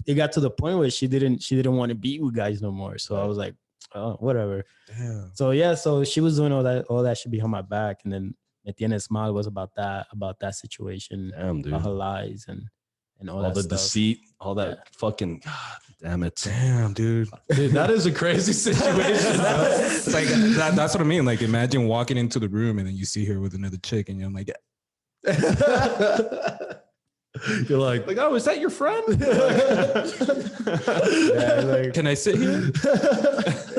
it got to the point where she didn't want to be with guys no more. So I was like, oh, whatever. Damn. So yeah, so she was doing all that shit behind my back, and then Me Tienes Mal was about that situation, Damn, dude. about her lies and all All that the stuff. deceit, all that fucking. God damn it. Damn, dude. Dude, that is a crazy situation. It's like that's what I mean. Like, imagine walking into the room and then you see her with another chick, and you're like, You're like, oh, is that your friend? Yeah, like, Can I sit here?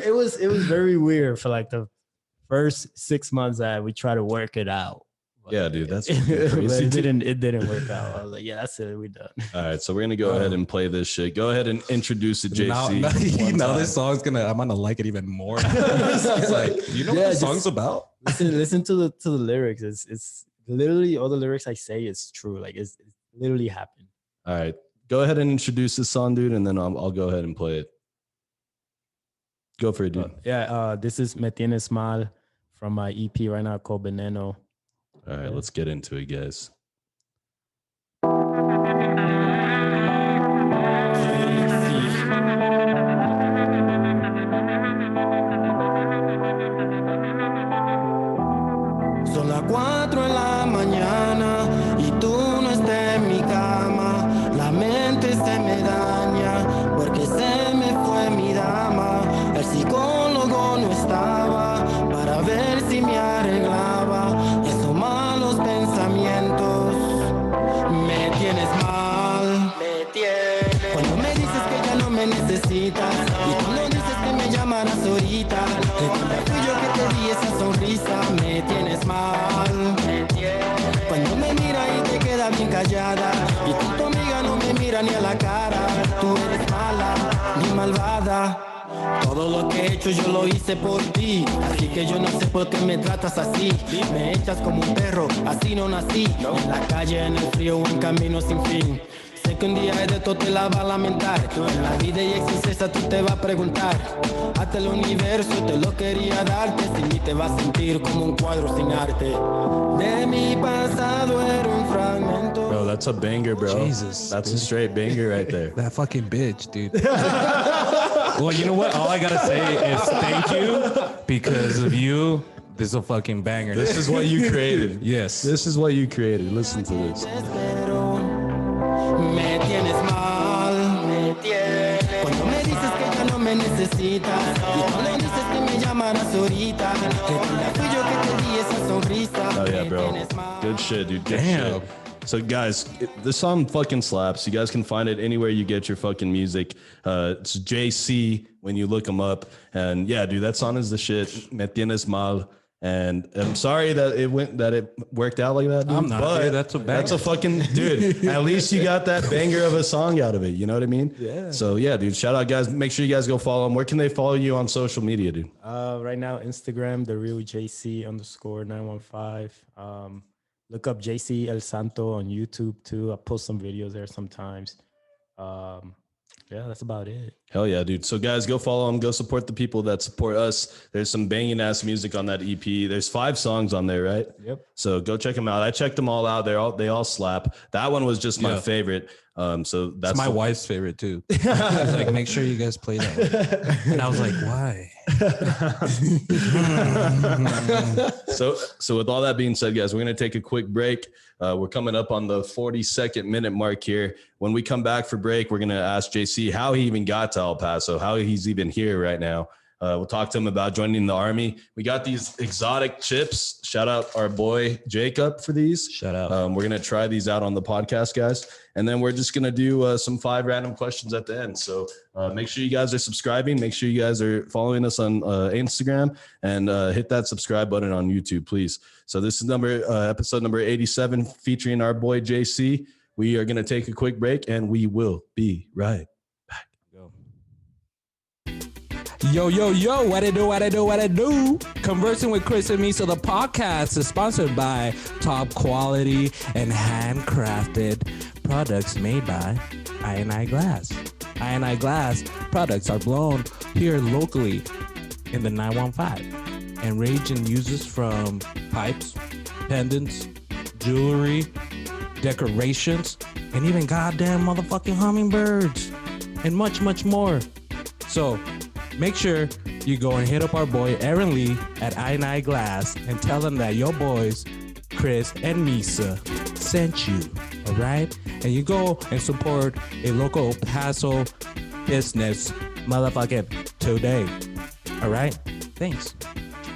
it was very weird for like the first 6 months that we tried to work it out. yeah, dude, that's But crazy. it didn't work out. I was like, yeah, that's it, we done. All right, so we're gonna go ahead and play this shit. Go ahead and introduce it, JC. Now this song's I'm gonna like it even more. It's like, you know what Yeah, the song's about? Listen to the lyrics. It's literally all the lyrics I say is true. Like it's literally happened. All right. Go ahead and introduce this song, dude, and then I'll go ahead and play it. Go for it, dude. This is Me Tienes Mal from my EP right now called Veneno. All right, let's get into it, guys. Son las 4 de la mañana y tú no estás en mi cama. La mente se me daña porque se me fue mi dama. El psicólogo no estaba para ver si me arreglaba esos malos pensamientos. Me tienes mal, me tienes. Cuando me dices que ya no me necesitas y cuando dices que me llamarás ahorita, recuerda fui yo que te di esa sonrisa. Me tienes mal, me tienes. Cuando me mira y te queda bien callada y tú, tu amiga no me mira ni a la cara. Tú eres mala, ni malvada. Todo lo que he hecho yo lo hice por ti, así que yo no sé por qué me tratas así. Me echas como un perro, así no nací. En la calle, en el frío o en camino sin fin. Sé que un día de esto te la va a lamentar. En la vida y existencia tú te vas a preguntar. Hasta el universo te lo quería darte. Sin mí te vas a sentir como un cuadro sin arte. De mi pasado era un fragmento. Bro, that's a banger, bro. Jesus, That's dude. a straight banger right there. That fucking bitch, dude. Well, you know what? All I gotta say is thank you. Because of you, this is a fucking banger. This is what you created. Yes. This is what you created. Listen to this. Desespero. Me tienes mal, me tienes. Cuando me dices que ya no me necesitas y cuando dices que me llamarás ahorita, recuerda fui yo que te di esa sonrisa. Oh yeah, Me bro. tienes mal. Good shit, dude. Good Damn. shit. So guys, this song fucking slaps. You guys can find it anywhere you get your fucking music. It's JC when you look him up. And yeah, dude, that song is the shit. Me tienes mal. And I'm sorry that it worked out like that, dude. I'm not, but dude. That's a banger. That's a fucking dude. At least you got that banger of a song out of it. You know what I mean? Yeah. So yeah, dude. Shout out, guys. Make sure you guys go follow him. Where can they follow you on social media, dude? Right now, Instagram, the real JC _915. Look up JC El Santo on YouTube too. I post some videos there sometimes. Yeah, that's about it. Hell yeah, dude. So guys, go follow them. Go support the people that support us. There's some banging ass music on that EP. There's 5 songs on there, right? Yep. So go check them out. I checked them all out. They all slap. That one was just my Yeah. favorite. So that's It's my wife's favorite too. Like, make sure you guys play that one. And I was like, why? So with all that being said, guys, we're gonna take a quick break. We're coming up on the 42nd minute mark here. When we come back for break, we're gonna ask JC how he even got to El Paso, how he's even here right now. We'll talk to him about joining the army. We got these exotic chips. Shout out our boy Jacob for these. Shout out. We're gonna try these out on the podcast, guys, and then we're just gonna do some 5 random questions at the end. So make sure you guys are subscribing. Make sure you guys are following us on Instagram and hit that subscribe button on YouTube, please. So this is episode number 87, featuring our boy JC. We are gonna take a quick break, and we will be right. Yo, what I do. Conversing with Chris and me. So the podcast is sponsored by top quality and handcrafted products made by I&I Glass. I&I Glass products are blown here locally in the 915 and range in uses from pipes, pendants, jewelry, decorations, and even goddamn motherfucking hummingbirds, and much, much more. So make sure you go and hit up our boy Aaron Lee at I&I Glass and tell them that your boys, Chris and Misa, sent you, all right? And you go and support a local El Paso business motherfucking today, all right? Thanks.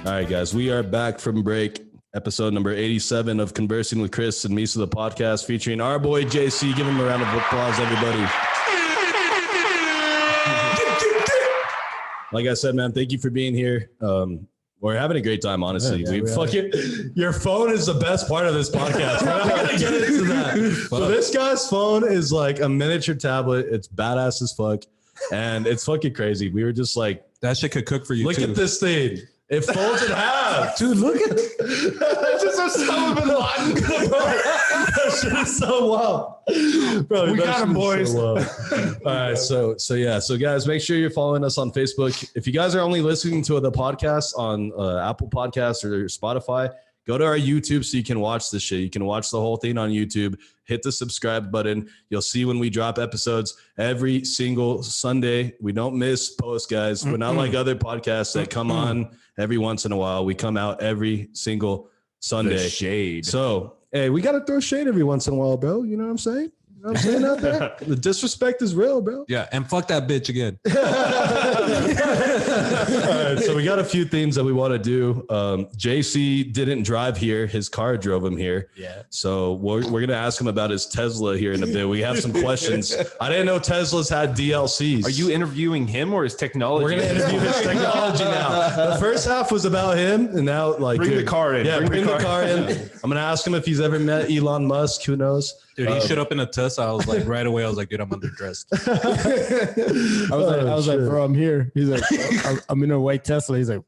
All right, guys, we are back from break. Episode number 87 of Conversing with Chris and Misa, the podcast, featuring our boy JC. Give him a round of applause, everybody. Like I said, man, thank you for being here. We're having a great time, honestly. Your phone is the best part of this podcast. We're not gonna get into that. So this guy's phone is like a miniature tablet. It's badass as fuck, and it's fucking crazy. We were just like, That shit could cook for you look too. at this thing. It folds in half. Dude, look at That's just Osama bin Laden, bro. That shit is so wild. Bro, We that got shit 'em, is boys. so wild. All right, so guys, make sure you're following us on Facebook. If you guys are only listening to the podcast on Apple Podcasts or Spotify, go to our YouTube so you can watch this shit. You can watch the whole thing on YouTube. Hit the subscribe button. You'll see when we drop episodes every single Sunday. We don't miss posts, guys. We're not like other podcasts that come on every once in a while. We come out every single Sunday. The shade. So, hey, we got to throw shade every once in a while, bro. You know what I'm saying? You know what I'm saying out there? The disrespect is real, bro. yeah, and fuck that bitch again. All right, so we got a few things that we want to do. JC didn't drive here. His car drove him here. Yeah. So we're going to ask him about his Tesla here in a bit. We have some questions. I didn't know Teslas had DLCs. Are you interviewing him or his technology? We're going to interview his technology now. The first half was about him, and now like Bring the car in. Yeah, bring the car in. I'm going to ask him if he's ever met Elon Musk. Who knows? Dude, he showed up in a Tesla. I was like, right away, I was like, dude, I'm underdressed. I was like, bro, I'm here. He's like, I'm in a white Tesla. He's like,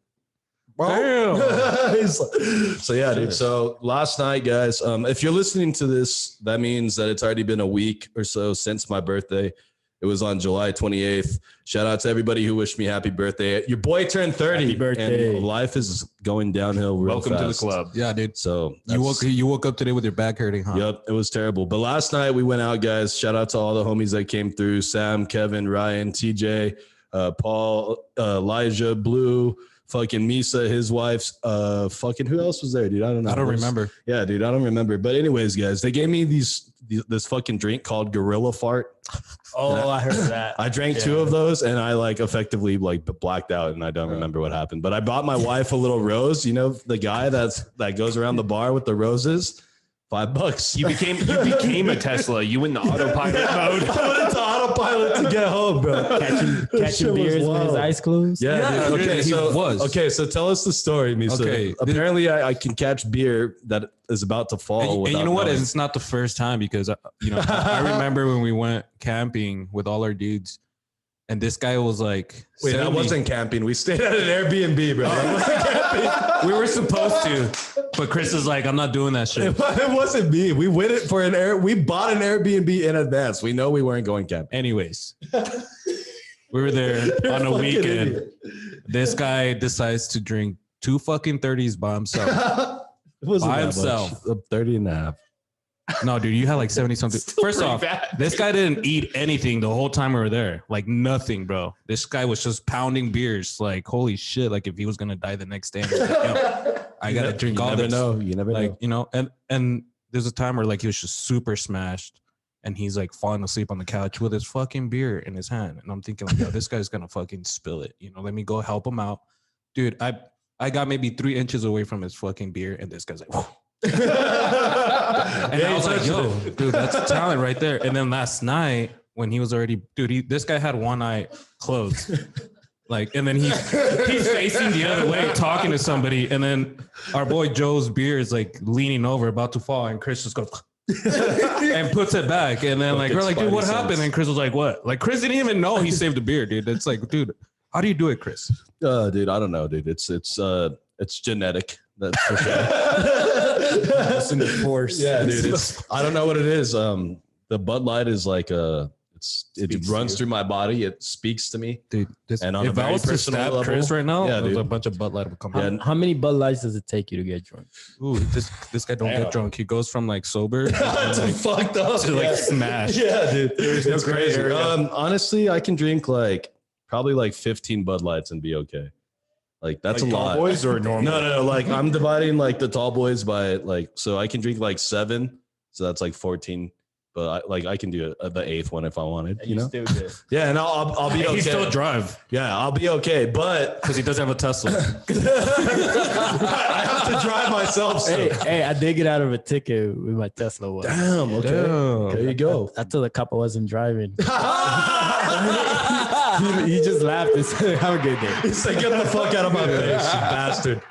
So yeah, dude. So last night, guys, if you're listening to this, that means that it's already been a week or so since my birthday. It was on July 28th. Shout out to everybody who wished me happy birthday. Your boy turned 30. Happy birthday. And life is going downhill real Welcome to the fast. club. Yeah, dude. So You woke up today with your back hurting, huh? Yep, it was terrible. But last night we went out, guys. Shout out to all the homies that came through: Sam, Kevin, Ryan, TJ, Paul, Elijah, Blue, fucking Misa, his wife's, fucking who else was there, dude? I don't know. I don't remember. Yeah, dude, I don't remember. But anyways, guys, they gave me this fucking drink called Gorilla Fart. oh, I heard that. I drank two of those and I like effectively like blacked out and I don't remember what happened. But I bought my wife a little rose. You know, the guy that goes around the bar with the roses. $5. You became a Tesla. You went into autopilot mode. I went into autopilot to get home, bro. catching shit was beers with his wild. eyes closed. Yeah, dude. Okay, he so was. Okay, so tell us the story, Misa. Okay. Apparently, I can catch beer that is about to fall. And you without know what? knowing. It's not the first time because I remember when we went camping with all our dudes, and this guy was like, Wait, that sending me- wasn't camping. We stayed at an Airbnb, bro. That wasn't camping. We were supposed to, but Chris is like, I'm not doing that shit. It wasn't me. We went it for we bought an Airbnb in advance. We know we weren't going camping. Anyways, we were there on a Fucking weekend. idiot. This guy decides to drink 2 fucking 30s by himself. It wasn't By that himself. much. 30 and a half. No, dude, you had like 70 something. First pretty off, bad, this guy didn't eat anything the whole time we were there. Like nothing, bro. This guy was just pounding beers. Like, holy shit. Like if he was going to die the next day, he was like, yo, I got to drink all You never this. know. You never Like, know. you know, and there's a time where like he was just super smashed and he's like falling asleep on the couch with his fucking beer in his hand. And I'm thinking like, yo, this guy's going to fucking spill it. You know, let me go help him out. Dude, I got maybe 3 inches away from his fucking beer and this guy's like, whoa. And I was like, yo, dude, that's talent right there. And then last night when he was already, dude, this guy had one eye closed. Like, and then he's facing the other way, talking to somebody. And then our boy Joe's beer is like leaning over, about to fall. And Chris just goes and puts it back. And then like, we're like, dude, what happened? And Chris was like, what? Like, Chris didn't even know he saved the beer, dude. It's like, dude, how do you do it, Chris? Dude, I don't know, dude. It's genetic. That's for sure. It's in the force. Yeah, dude. I don't know what it is. The Bud Light is like it Speaks runs to through my body. It speaks to me. Dude, And on a if I very was to personal stab level, Chris right now, yeah, there's dude. a bunch of Bud Light would come Yeah, out. How many Bud Lights does it take you to get drunk? Ooh, this guy don't get drunk. He goes from like sober It's like, fucked up. to like smash. Yeah, dude. There's no It's gray crazy. area. Honestly, I can drink like probably like 15 Bud Lights and be okay. Like that's Like a tall lot. boys or normal? No. Like I'm dividing like the tall boys by like, so I can drink like 7. So that's like 14. But I can do the 8th one if I wanted, you know? still did. Yeah, and I'll be He okay. still drive Yeah, I'll be okay. But because he doesn't have a Tesla. I have to drive myself. So. Hey, I did get out of a ticket with my Tesla once. Damn. Okay. Damn. There you go. I told the cop I wasn't driving. he just laughed and said, "Have a good day." He's like, get the fuck out of my face, you bastard.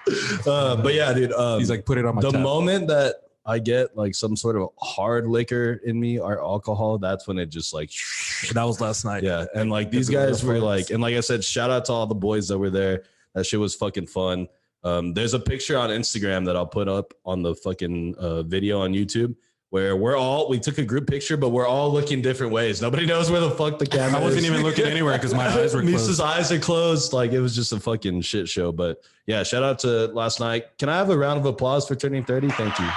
But yeah, dude. He's like, put it on my the tab. moment that I get like some sort of hard liquor in me or alcohol, that's when it just like, That was last night. yeah. And like these guys were like, and like I said, shout out to all the boys that were there That shit was fucking fun. There's a picture on Instagram that I'll put up on the fucking video on YouTube where we took a group picture, but we're all looking different ways. Nobody knows where the fuck the camera is. I wasn't even looking anywhere because my eyes were closed. Misa's eyes are closed. Like it was just a fucking shit show. But yeah, shout out to last night. Can I have a round of applause for turning 30? Thank you.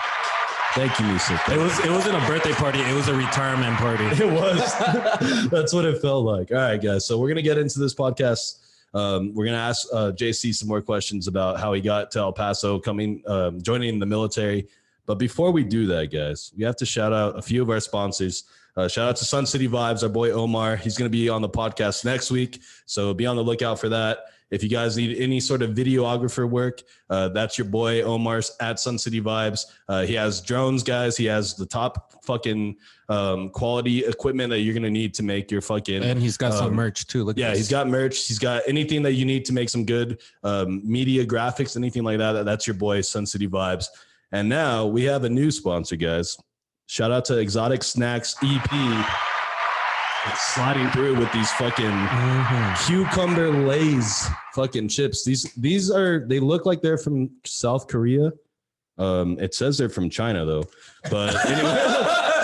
Thank you, Misa. It wasn't a birthday party. It was a retirement party. It was. That's what it felt like. All right, guys. So we're going to get into this podcast. We're going to ask JC some more questions about how he got to El Paso, joining the military. But before we do that, guys, we have to shout out a few of our sponsors. Shout out to Sun City Vibes, our boy Omar. He's going to be on the podcast next week. So be on the lookout for that. If you guys need any sort of videographer work, that's your boy Omar's at Sun City Vibes. He has drones, guys. He has the top fucking quality equipment that you're going to need to make your fucking. And he's got some merch too. He's got merch. He's got anything that you need to make some good media graphics, anything like that. That's your boy Sun City Vibes. And now we have a new sponsor, guys. Shout out to Exotic Snacks EP. It's sliding through with these fucking cucumber Lay's fucking chips. They look like they're from South Korea. It says they're from China though, but anyway,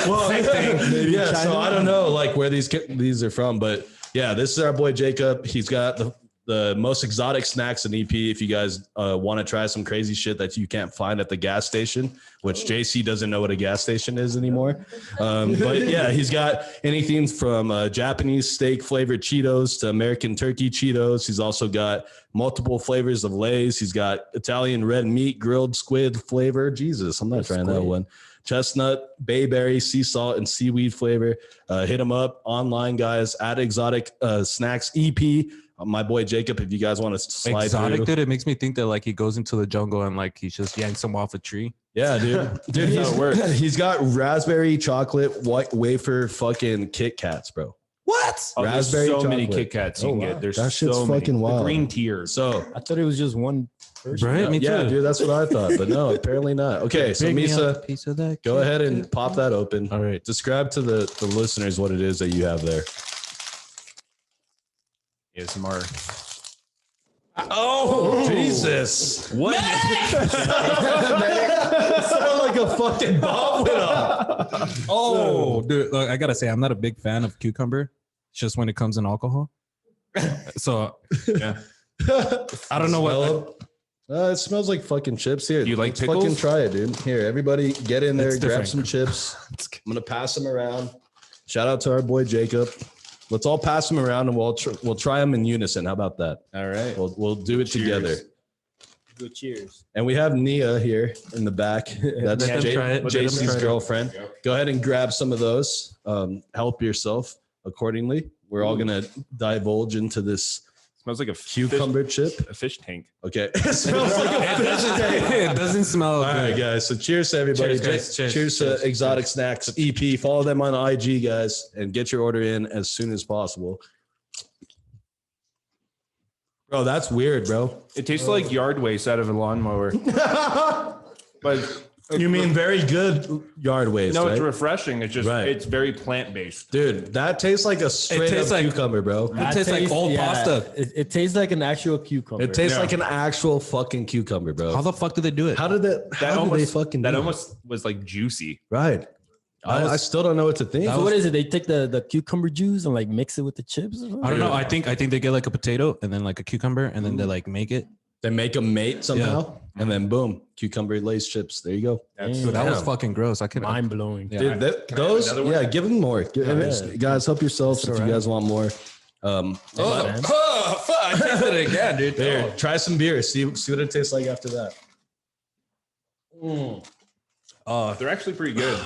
well, same thing. Yeah, China. So I don't know like where these are from, but yeah, this is our boy Jacob. He's got the most exotic snacks in EP. If you guys want to try some crazy shit that you can't find at the gas station, which JC doesn't know what a gas station is anymore. But yeah, he's got anything from Japanese steak flavored Cheetos to American turkey Cheetos. He's also got multiple flavors of Lay's. He's got Italian red meat, grilled squid flavor. Jesus, I'm not trying that one. Chestnut, bayberry, sea salt, and seaweed flavor. Hit him up online, guys, at Exotic Snacks EP. My boy Jacob, if you guys want to slide exotic, through. dude, it makes me think that like he goes into the jungle and like he just yanks them off a tree. Yeah, dude. He's got raspberry chocolate white wafer fucking Kit Kats, bro. What? Oh, Raspberry so many chocolate. Kit Kats you can get. There's that shit's so fucking many. wild. The green tiers. So I thought it was just one person. Right? Me too. yeah, dude, that's what I thought. But no, apparently not. Okay, so Big me up a Misa, piece of that go Kit ahead and Kat. pop that open. All right. Describe to the listeners what it is that you have there. ASMR. Oh, Jesus. What? It sounded like a fucking bomb went off. Oh, dude, look, I gotta say, I'm not a big fan of cucumber. It's just when it comes in alcohol. So, yeah, I don't know what. It smells like fucking chips here. You like Let's pickles? fucking try it, dude. Here, everybody get in there, It's grab different. some chips. I'm going to pass them around. Shout out to our boy Jacob. Let's all pass them around and we'll try them in unison. How about that? All right. We'll do it together. Good cheers. And we have Nia here in the back. That's Let them try it. Let them JC's try it. girlfriend. Go ahead and grab some of those. Help yourself accordingly. We're all going to divulge into this Smells like a cucumber chip. a fish tank. Okay. It smells like a fish tank. It doesn't smell All right, good. guys. So cheers to everybody. Cheers, guys. Cheers to Exotic Snacks EP. Follow them on IG, guys, and get your order in as soon as possible. Bro, that's weird, bro. It tastes like yard waste out of a lawnmower. But You mean very good yard waste, no, right? it's refreshing. It's just Right. it's very plant based. Dude, that tastes like a straight tastes up like- cucumber, bro. It tastes like old pasta. It tastes like an actual cucumber. It tastes like an actual fucking cucumber, bro. How the fuck do they do it? How did that? How did they fucking do that it? almost was like juicy. Right. I still don't know what to think. So what is it? They take the cucumber juice and like mix it with the chips? Or something? I don't know. I think they get like a potato and then like a cucumber and then they like make it. They make them mate somehow, and then boom, cucumber Lay's chips. There you go. Dude, that was Damn. fucking gross. I could. Mind blowing. Yeah. Dude, those, another one? yeah, give them more. Guys, help yourselves if you guys want more. Man. I tasted it again, dude. There, try some beer. See what it tastes like after that. They're actually pretty good.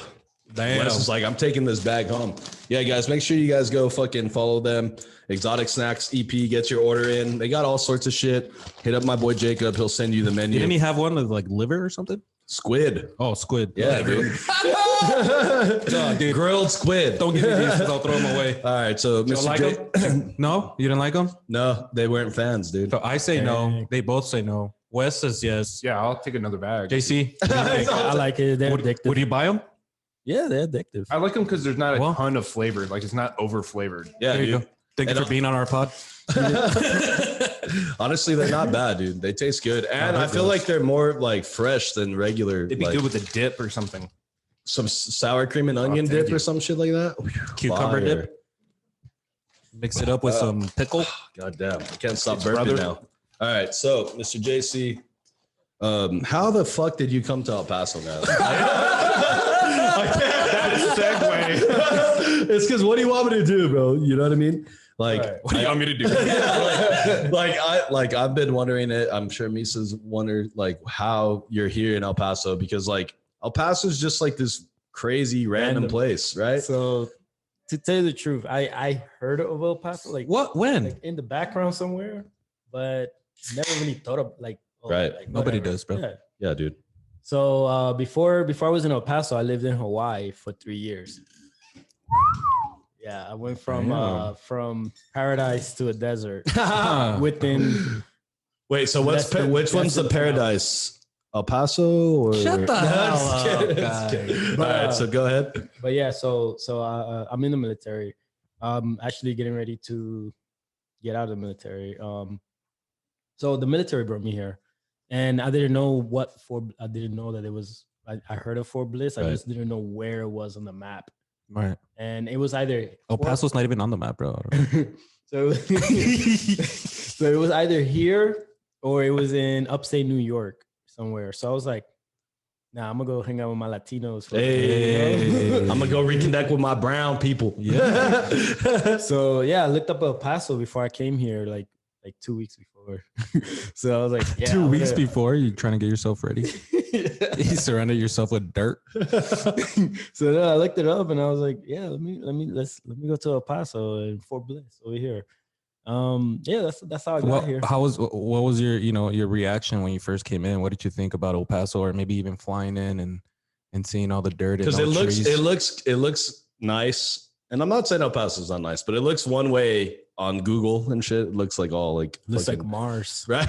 Damn. Wes is like, I'm taking this bag home. Yeah, guys, make sure you guys go fucking follow them. Exotic Snacks EP, get your order in. They got all sorts of shit. Hit up my boy Jacob. He'll send you the menu. Didn't he have one with like liver or something? Squid. Oh, squid. Yeah, dude. Dude, Grilled squid. don't give me these because I'll throw them away. All right, so You don't Mr. like J- them? No, you didn't like them. No, they weren't fans, dude. So I say no. They both say no. Wes says yes. Yeah, I'll take another bag. JC, I like it. They're addictive. would you buy them? Yeah, they're addictive. I like them because there's not a Well- ton of flavor. Like it's not over flavored. Yeah, There you dude. go. Thank you And for being on our pod. Honestly, they're not bad, dude. They taste good, and I feel like they're more like fresh than regular. It'd be like, good with a dip or something. some sour cream and onion thank dip you. or some shit like that. Cucumber Fire. dip. Mix it up with some pickle. God damn, I can't stop It's burping brother. now. All right, so Mr. JC, how the fuck did you come to El Paso, man? I can't segue. It's because what do you want me to do, bro? You know what I mean? Like, What do you want me to do? I've been wondering it. I'm sure Misa's wondered like how you're here in El Paso, because like El Paso is just like this crazy random place, right? So to tell you the truth, I heard of El Paso like What? When? like in the background somewhere, but never really thought of like Right. like, Nobody whatever. does, bro. Yeah. Yeah, dude. So before I was in El Paso, I lived in Hawaii for 3 years. Yeah, I went from paradise to a desert within. Wait, so Less than- which one's the less than 10 paradise? El Paso or Shut the hell Just up, kidding, just guy. kidding. All right, so go ahead. But yeah, so I'm in the military. Actually getting ready to get out of the military. So the military brought me here, and I didn't know I didn't know that it was. I heard of Fort Bliss. I Right. just didn't know where it was on the map, Right. and it was either El Paso's not even on the map, bro. so so it was either here or it was in upstate New York somewhere. So I was like, nah, I'm gonna go hang out with my Latinos. for a bit, you know? I'm gonna go reconnect with my brown people. Yeah. So yeah, I looked up El Paso before I came here, like 2 weeks before. So I was like, yeah, 2 I'm weeks gonna- before you trying to get yourself ready. You surrounded yourself with dirt. So then I looked it up and I was like, yeah, let me go to El Paso and Fort Bliss over here. Yeah, that's how I got here. What was your reaction when you first came in? What did you think about El Paso, or maybe even flying in and seeing all the dirt? Because and all the trees? it looks nice, and I'm not saying El Paso's not nice, but it looks one way on Google and shit. It looks like all like Looks like fucking- Mars. right.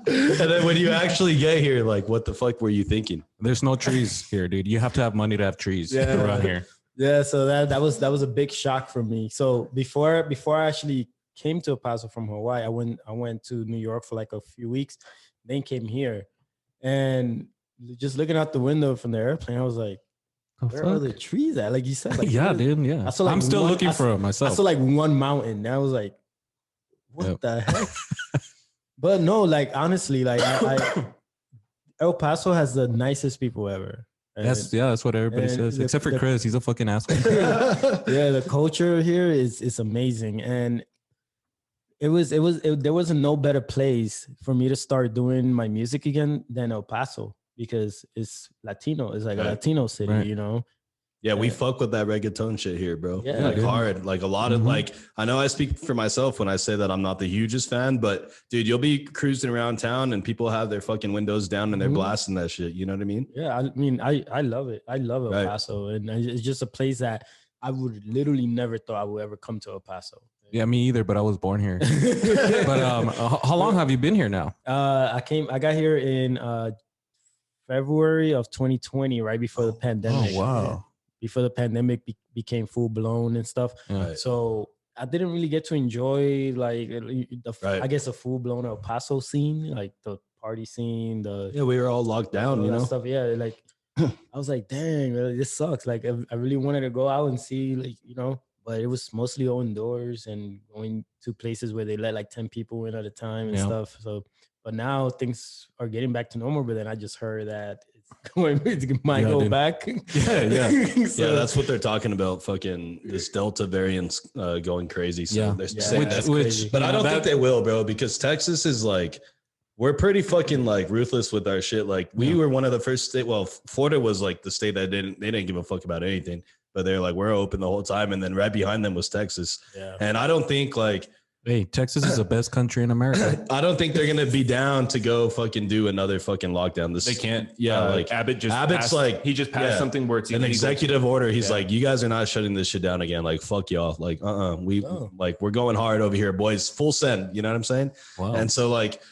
And then when you actually get here, like, what the fuck were you thinking? There's no trees here, dude. You have to have money to have trees Yeah. around here. Yeah, so that was a big shock for me. So before I actually came to El Paso from Hawaii, I went to New York for like a few weeks, then came here, and just looking out the window from the airplane, I was like, where are the trees at? Like you said, like, Yeah, what is- dude. Yeah, I saw, like, I'm still one- looking I for it I myself. saw like one mountain. And I was like, what Yep. the heck? But no, like honestly, like I El Paso has the nicest people ever. And That's what everybody and says, the- except for the- Chris. He's a fucking asshole. yeah, the culture here is amazing, and there was no better place for me to start doing my music again than El Paso, because it's Latino. It's like a Right. Latino city, Right. you know. Yeah, we Yeah. fuck with that reggaeton shit here, bro. Yeah, like dude. hard. Like a lot of Mhm. like, I know I speak for myself when I say that I'm not the hugest fan, but dude, you'll be cruising around town and people have their fucking windows down and they're Mhm. blasting that shit. You know what I mean? Yeah, I mean, I love it. I love El Right. Paso, and it's just a place that I would literally never thought I would ever come to El Paso. Yeah, me either. But I was born here. But how long have you been here now? I got here in February of 2020, right before the pandemic. wow. Before the pandemic became full blown and stuff. Yeah. Right. So I didn't really get to enjoy like Right. I guess a full blown El Paso scene, like the party scene, the Yeah, we were all locked down, all you that know? stuff. Yeah, like I was like, dang, really, this sucks. Like I really wanted to go out and see, like, you know, but it was mostly indoors and going to places where they let like 10 people in at a time and Yeah. stuff. So, but now things are getting back to normal. But then I just heard that it's going, it might Yeah, go dude. back. Yeah, So- yeah, that's what they're talking about. Fucking this Delta variant's going crazy. So Yeah. they're Yeah, saying that's that. crazy. But I don't think that- they will, bro, because Texas is like, we're pretty fucking like ruthless with our shit. Like we Yeah. were one of the first state. Well, Florida was like the state that they didn't give a fuck about anything, but they're like, we're open the whole time. And then right behind them was Texas. yeah. And I don't think like, Hey, Texas is the best country in America. I don't think they're going to be down to go fucking do another fucking lockdown. This They can't. Yeah. Like Abbott's Abbott's like, he just passed yeah, something where it's an illegal. executive order. He's Yeah. like, you guys are not shutting this shit down again. Like, fuck y'all. Like, we Oh. like, we're going hard over here, boys. Full send. You know what I'm saying? Wow. And so like,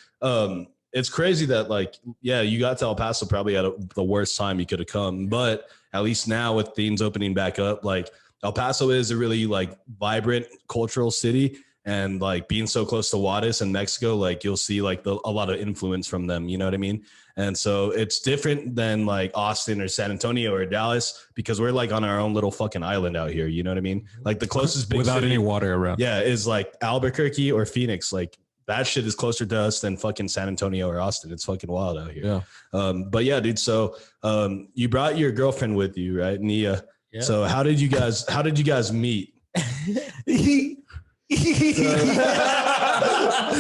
it's crazy that like, yeah, you got to El Paso probably at the worst time you could have come, but at least now with things opening back up, like El Paso is a really like vibrant cultural city. and like being so close to Juarez and Mexico, like you'll see like a lot of influence from them. You know what I mean? And so it's different than like Austin or San Antonio or Dallas because we're like on our own little fucking island out here. You know what I mean? Like the closest big Without city, any water around. yeah, is like Albuquerque or Phoenix. Like that shit is closer to us than fucking San Antonio or Austin. It's fucking wild out here. Yeah. But yeah, dude. So you brought your girlfriend with you, right, Nia? Yeah. So how did you guys meet?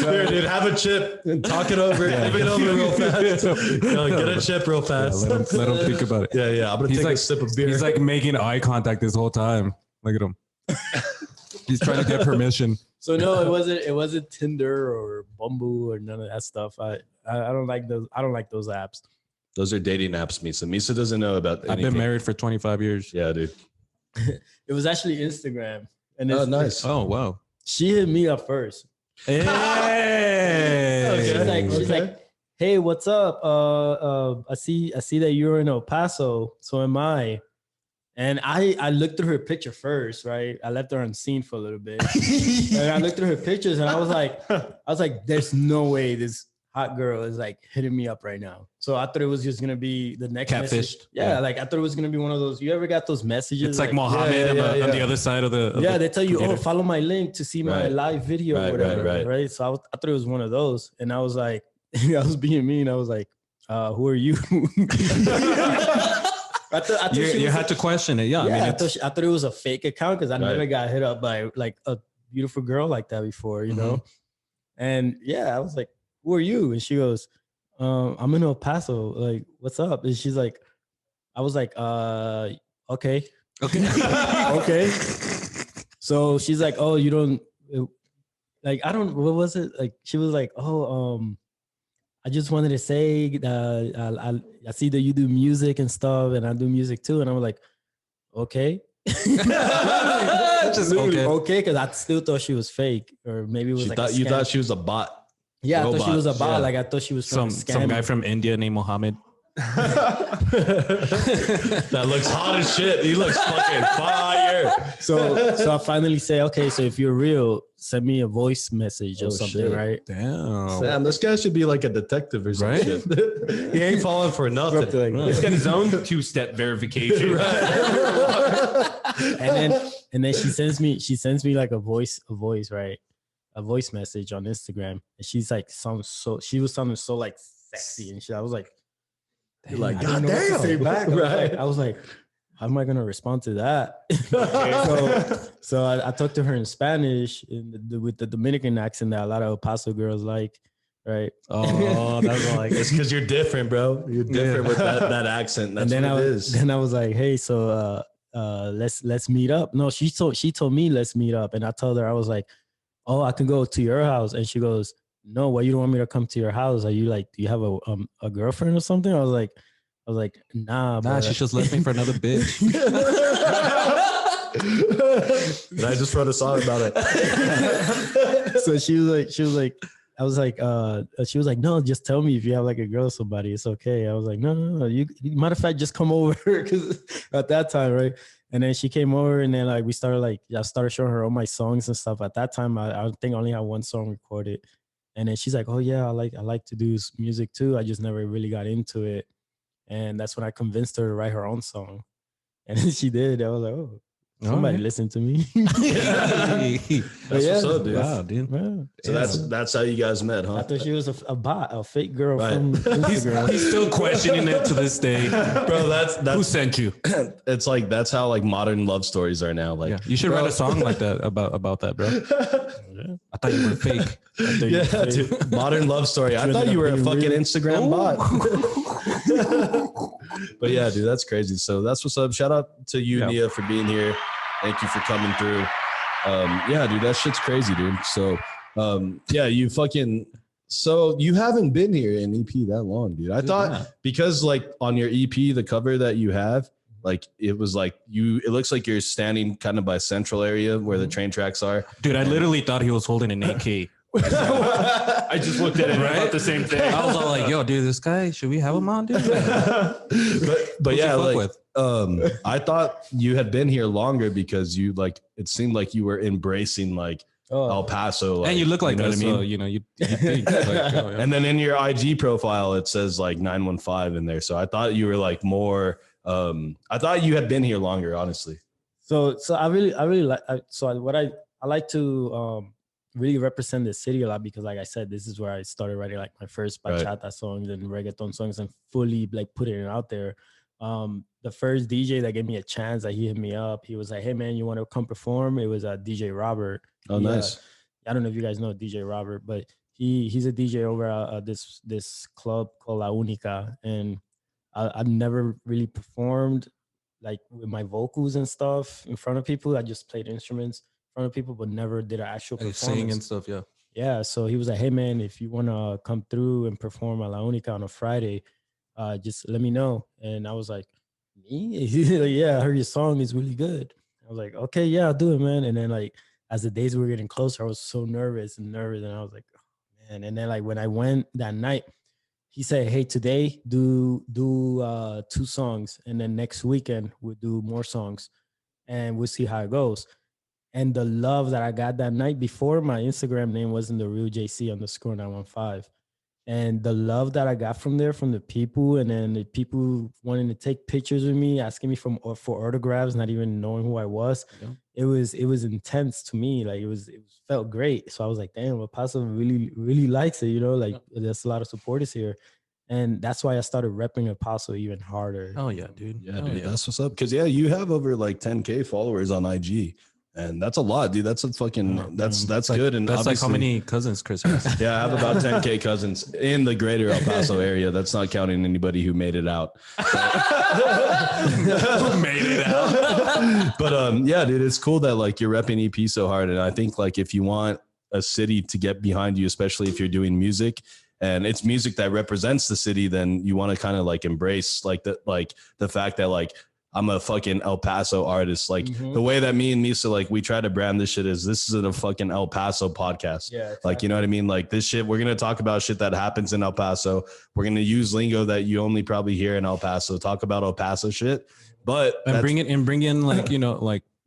Here, dude, have a chip and talk it over. Think it over real fast. Get a chip real fast. Let him think about it. Yeah. I'm gonna take a sip of beer. He's like making eye contact this whole time. Look at him. He's trying to get permission. So no, it wasn't Tinder or Bumble or none of that stuff. I don't like those. I don't like those apps. Those are dating apps, Misa. Misa doesn't know about anything. I've been married for 25 years. Yeah, dude. It was actually Instagram. And Oh, nice. Oh, wow. She hit me up first. Hey. She's like, hey, what's up? I see that you're in El Paso. So am I. And I looked through her picture first, right? I left her unseen for a little bit. And I looked through her pictures and I was like, there's no way this hot girl is like hitting me up right now. So I thought it was just gonna be the next Catfished. message. Yeah, like I thought it was gonna be one of those. You ever got those messages? It's like Mohammed on the other side of the. Yeah, they tell you, computer. oh, follow my link to see my Right. live video or whatever. Right. So I thought it was one of those. And I was like, I was being mean. I was like, who are you? I thought You had to question it. Yeah. yeah, I mean, I thought it was a fake account because I Right. never got hit up by like a beautiful girl like that before, you know? And yeah, I was like, who are you? And she goes, I'm in El Paso. Like, what's up? And she's like, I was like, okay. Okay. So she's like, oh, you don't like, what was it? Like, she was like, oh, I just wanted to say I see that you do music and stuff, and I do music too. And I was like, okay. Just okay, because I still thought she was fake, or maybe it was You thought she was a bot. yeah, I thought she robot. was a bot. Yeah. Like I thought she was some guy from India named Mohammed. That looks hot as shit. He looks fucking fire. So I finally say, okay, so if you're real, send me a voice message or something, shit. right? Damn. Damn, this guy should be like a detective or Right? something. Right? He ain't falling for nothing. Something like He's that. got his own two-step verification. And then she sends me like a voice, right? A voice message on Instagram, and she's like, she was sounding so like sexy and shit. I was like, Like, I didn't know what to say back. Right. I was like, how am I gonna respond to that? so I talked to her in Spanish with the Dominican accent that a lot of El Paso girls like, right? Oh, that's like It's because you're different, bro. You're different with that accent. That's and then what it is. Then I was like, hey, so let's meet up. No, she told me let's meet up, and I told her, I was like, oh, I can go to your house, and she goes, no, why you don't want me to come to your house? Are you like, do you have a girlfriend or something? I was like, nah, she just left me for another bitch. And I just wrote a song about it. So she was like, I was like, she was like, no, just tell me if you have like a girl or somebody, it's okay. I was like, no. You matter of fact, just come over, because at that time, right? And then she came over, and then like we started I started showing her all my songs and stuff. At that time, I think I only had one song recorded. And then she's like, oh yeah, I like to do music too. I just never really got into it. And that's when I convinced her to write her own song. And then she did. I was like, oh, somebody listened to me. That's what's up, dude. Wow, dude. Yeah. So that's how you guys met, huh? I thought she was a bot, a fake girl Right. from Instagram. He's still questioning it to this day. Bro, that's Who sent you? it's like that's how like modern love stories are now. Like, Yeah, you should write a song like that about that, bro. I thought you were fake. yeah, dude. Modern love story. I thought you were a fucking Instagram bot. But yeah, dude, that's crazy. So that's what's up. Shout out to you, Yeah. Nia, for being here. Thank you for coming through. Yeah, dude, that shit's crazy, dude. So yeah, you haven't been here in EP that long, dude. I thought because like on your EP, the cover that you have, like it was like it looks like you're standing kind of by central area where the train tracks are. Dude, I literally thought he was holding an AK. I just looked at it and I thought the same thing. I was all like, yo, dude, this guy, should we have him on, dude? But yeah, fuck like with? I thought you had been here longer because you like it seemed like you were embracing like El Paso. And you look like know us, what I mean? so you think like, oh, yeah. And then in your IG profile, it says like 915 in there. So I thought you were like more. I thought you had been here longer, honestly. So I really like. I like to really represent the city a lot because, like I said, this is where I started writing like my first bachata songs and reggaeton songs and fully like putting it out there. The first DJ that gave me a chance, that he hit me up. He was like, "Hey man, you want to come perform?" It was DJ Robert. Oh, nice. I don't know if you guys know DJ Robert, but he's a DJ over at this club called La Única, and I've never really performed like with my vocals and stuff in front of people. I just played instruments in front of people, but never did an actual Like performance. sing and stuff. Yeah. Yeah, so he was like, "Hey man, if you wanna come through and perform at La Única on a Friday, just let me know." And I was like, "Me? Yeah, I heard your song is really good." I was like, "Okay, yeah, I'll do it, man." And then like as the days were getting closer, I was so nervous, and I was like, "Oh, man." And then like when I went that night, he said, "Hey, today do 2 songs, and then next weekend we'll do more songs, and we'll see how it goes." And the love that I got that night, before my Instagram name wasn't the real JC_915. And the love that I got from there, from the people, and then the people wanting to take pictures with me, asking me for autographs, not even knowing who I was. Yeah. It was intense to me. Like it felt great. So I was like, damn, well, Paso really likes it. Like there's a lot of supporters here. And that's why I started repping El Paso even harder. Oh yeah, dude. Yeah, Oh, dude, that's what's up. Because you have over like 10K followers on IG. And that's a lot, dude. That's a fucking that's like, good. And that's like how many cousins Chris has. Yeah, I have about 10K cousins in the greater El Paso area. That's not counting anybody who made it out. Who made it out? But yeah, dude, it's cool that like you're repping EP so hard. And I think like if you want a city to get behind you, especially if you're doing music and it's music that represents the city, then you want to kind of like embrace like the fact that like I'm a fucking El Paso artist. Like the way that me and Misa, like we try to brand this shit is this is a fucking El Paso podcast. Yeah, exactly. Like, you know what I mean? Like this shit, we're going to talk about shit that happens in El Paso. We're going to use lingo that you only probably hear in El Paso, talk about El Paso shit. But and bring in like,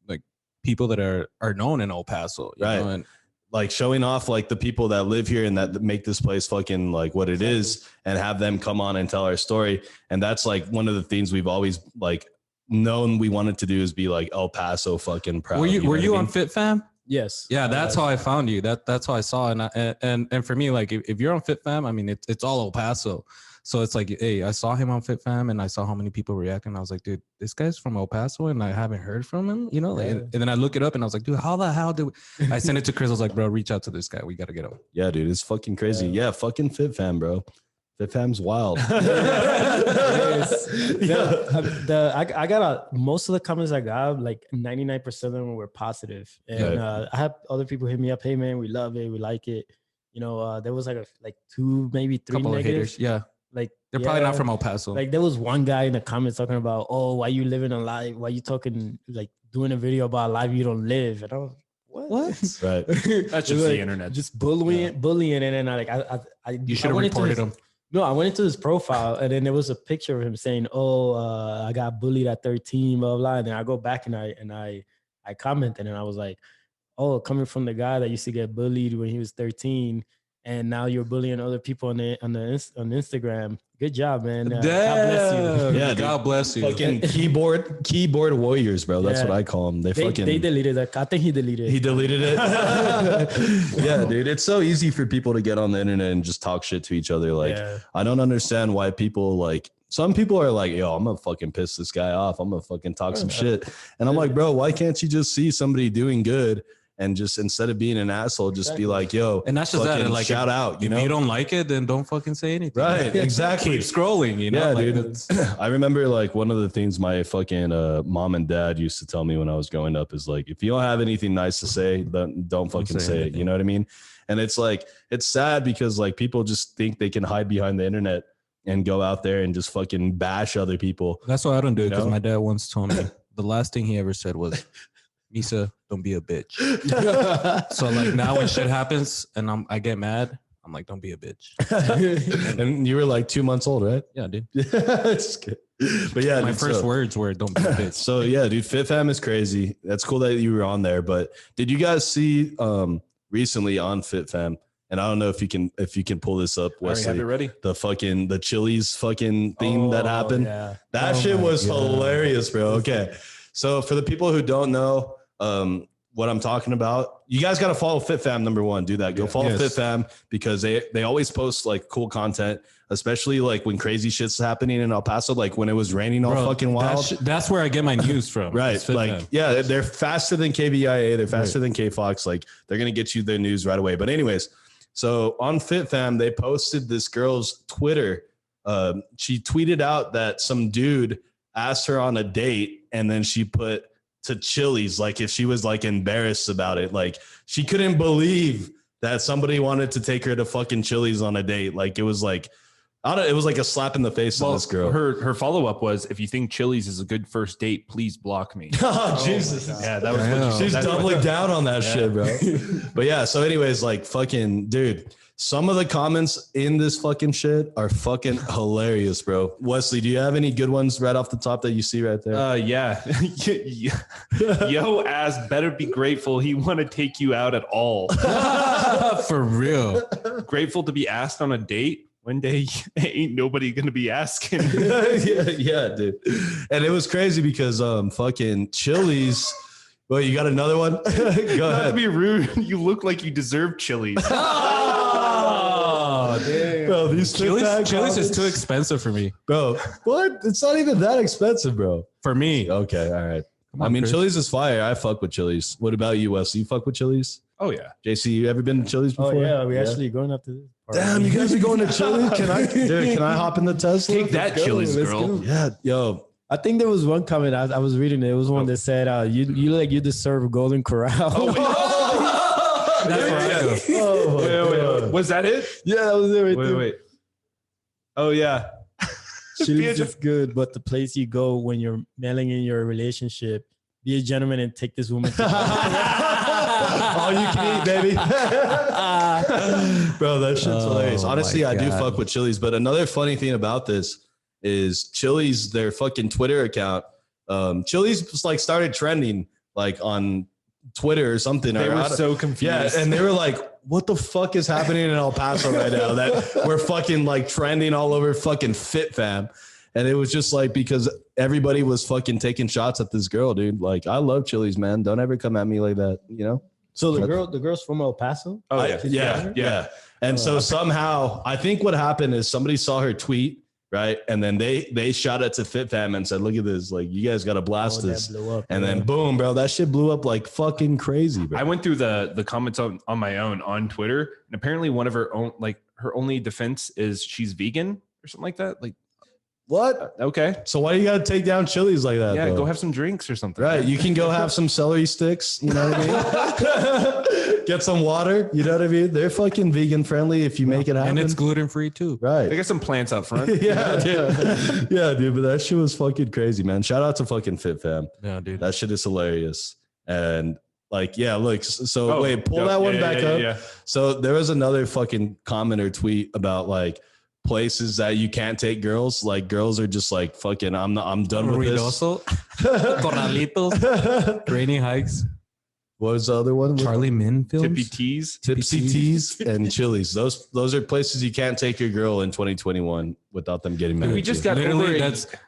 like people that are known in El Paso. You Right. know, and like showing off like the people that live here and that make this place fucking like what it is, and have them come on and tell our story. And that's like one of the things we've always like known we wanted to do, is be like El Paso fucking proud. were you know what I on mean? Fit Fam? Yes. Yeah, that's how I found you. That's how I saw it. And for me, like if you're on Fit Fam, I mean it's all El Paso. So it's like, hey, I saw him on Fit Fam and I saw how many people reacting. I was like, dude, this guy's from El Paso and I haven't heard from him, like, and then I look it up and I was like, dude, how the hell did I sent it to Chris? I was like, bro, reach out to this guy. We got to get him. Yeah, dude, it's fucking crazy. Yeah, fucking Fit Fam, bro. Fit Fam's wild. I got most of the comments I got, like 99% of them were positive. And I had other people hit me up, hey man, we love it, we like it. There was like 2, maybe 3 Couple negatives. of haters. Yeah. Like They're probably not from El Paso. Like there was one guy in the comments talking about, oh, why you living a life? Why you talking, like doing a video about a life you don't live? And I was what? Right. That's just like, the internet. Just bullying, and then I You should have reported him. No, I went into his profile and then there was a picture of him saying, "Oh, I got bullied at 13, blah blah." And then I go back and I commented and I was like, "Oh, coming from the guy that used to get bullied when he was 13, and now you're bullying other people on Instagram. Good job, man. God bless you." Yeah, God bless you. Fucking keyboard warriors, bro. That's what I call them. They deleted that. I think he deleted it. He deleted it. Yeah, dude. It's so easy for people to get on the internet and just talk shit to each other. Like, I don't understand why people like. Some people are like, yo, I'm gonna fucking piss this guy off. I'm gonna fucking talk some shit. And I'm like, bro, why can't you just see somebody doing good and just instead of being an asshole, just be like, yo, and that's just that. And like, shout out. If you don't like it, then don't fucking say anything. Right. Exactly. Keep scrolling. Yeah, dude. I remember like one of the things my fucking mom and dad used to tell me when I was growing up is like, if you don't have anything nice to say, then don't fucking say it. You know what I mean? And it's like, it's sad because like people just think they can hide behind the internet and go out there and just fucking bash other people. That's why I don't do it, because my dad once told me the last thing he ever said was, Misa, don't be a bitch. So like now when shit happens and I get mad, I'm like, don't be a bitch. And you were like 2 months old, right? Yeah, dude. It's good. But yeah, my dude, first words were don't be a bitch. So yeah, dude, Fit Fam is crazy. That's cool that you were on there. But did you guys see recently on FitFam. And I don't know if you can pull this up, I already have Wesley. it ready. The Chili's fucking theme that happened. Yeah. That shit was hilarious, bro. Okay. So for the people who don't know what I'm talking about, you guys got to follow FitFam. Number one, do that. Go follow FitFam because they always post like cool content, especially like when crazy shit's happening in El Paso, like when it was raining all fucking wild. That's where I get my news from. Right. Like, yeah, they're faster than KBIA. They're faster than KFox. Like they're going to get you the news right away. But anyways, so on FitFam, they posted this girl's Twitter. She tweeted out that some dude asked her on a date, and then she put to Chili's, like if she was like embarrassed about it. Like she couldn't believe that somebody wanted to take her to fucking Chili's on a date. Like it was like, it was like a slap in the face of this girl. Her follow-up was, if you think Chili's is a good first date, please block me. Oh, Jesus. Yeah, that was She's doubling down on that shit, bro. But yeah, so anyways, like fucking dude, some of the comments in this fucking shit are fucking hilarious, bro. Wesley, do you have any good ones right off the top that you see right there? Yeah. Yo ass better be grateful he want to take you out at all. For real. Grateful to be asked on a date. One day ain't nobody gonna be asking. yeah, dude. And it was crazy because fucking Chili's. Well, you got another one? Go ahead. Not to be rude, you look like you deserve Chili's. Oh, damn. Bro, these Chili's is too expensive for me. Bro, what? It's not even that expensive, bro. For me. Okay, all right. On, Chris. Chili's is fire. I fuck with Chili's. What about you, Wes? You fuck with Chili's? Oh yeah. JC, you ever been to Chili's before? Oh yeah, we actually going up to this. Damn, you guys are going to Chili's? Can I hop in the Tesla? Take that, Chili's girl. Yeah, yo. I think there was one comment I was reading. It was one that said, "You like you deserve a golden corral." That's where I go. Wait. Was that it? Yeah, that was it. Right there. Wait. Oh yeah. Chili's is good, but the place you go when you're mailing in your relationship, be a gentleman and take this woman. All you can eat, baby. Bro, that shit's hilarious. Honestly, I do fuck with Chili's, but another funny thing about this is Chili's, their fucking Twitter account. Chili's just like started trending like on Twitter or something. They were so confused. Yeah, and they were like, what the fuck is happening in El Paso right now that we're fucking like trending all over fucking FitFam? And it was just like because everybody was fucking taking shots at this girl, dude. Like, I love Chili's, man. Don't ever come at me like that, you know? So the girl's from El Paso? Oh, yeah. And so somehow, I think what happened is somebody saw her tweet, right? And then they shot it to FitFam and said, look at this. Like, you guys got to blast this. Blew up, and then boom, bro, that shit blew up like fucking crazy, bro. I went through the comments on my own on Twitter, and apparently one of her only defense is she's vegan or something like that. Like, what? Okay. So why do you got to take down Chili's like that? Yeah, bro? go have some drinks or something. Right. You can go have some celery sticks. You know what I mean? Get some water. You know what I mean? They're fucking vegan friendly if you make it happen. And it's gluten free too. Right. They got some plants out front. Yeah, dude. Yeah, dude. But that shit was fucking crazy, man. Shout out to fucking FitFam. Yeah, dude. That shit is hilarious. And like, yeah, look. So wait, pull that one back up. Yeah. So there was another fucking comment or tweet about like places that you can't take girls. Like girls are just like fucking. I'm done with this. Corralitos, Rainy Hikes. What was the other one? Charlie Min films. Tippy Teas. Tipsy Teas and Chili's. Those are places you can't take your girl in 2021 without them getting mad. We at just you. got Literally,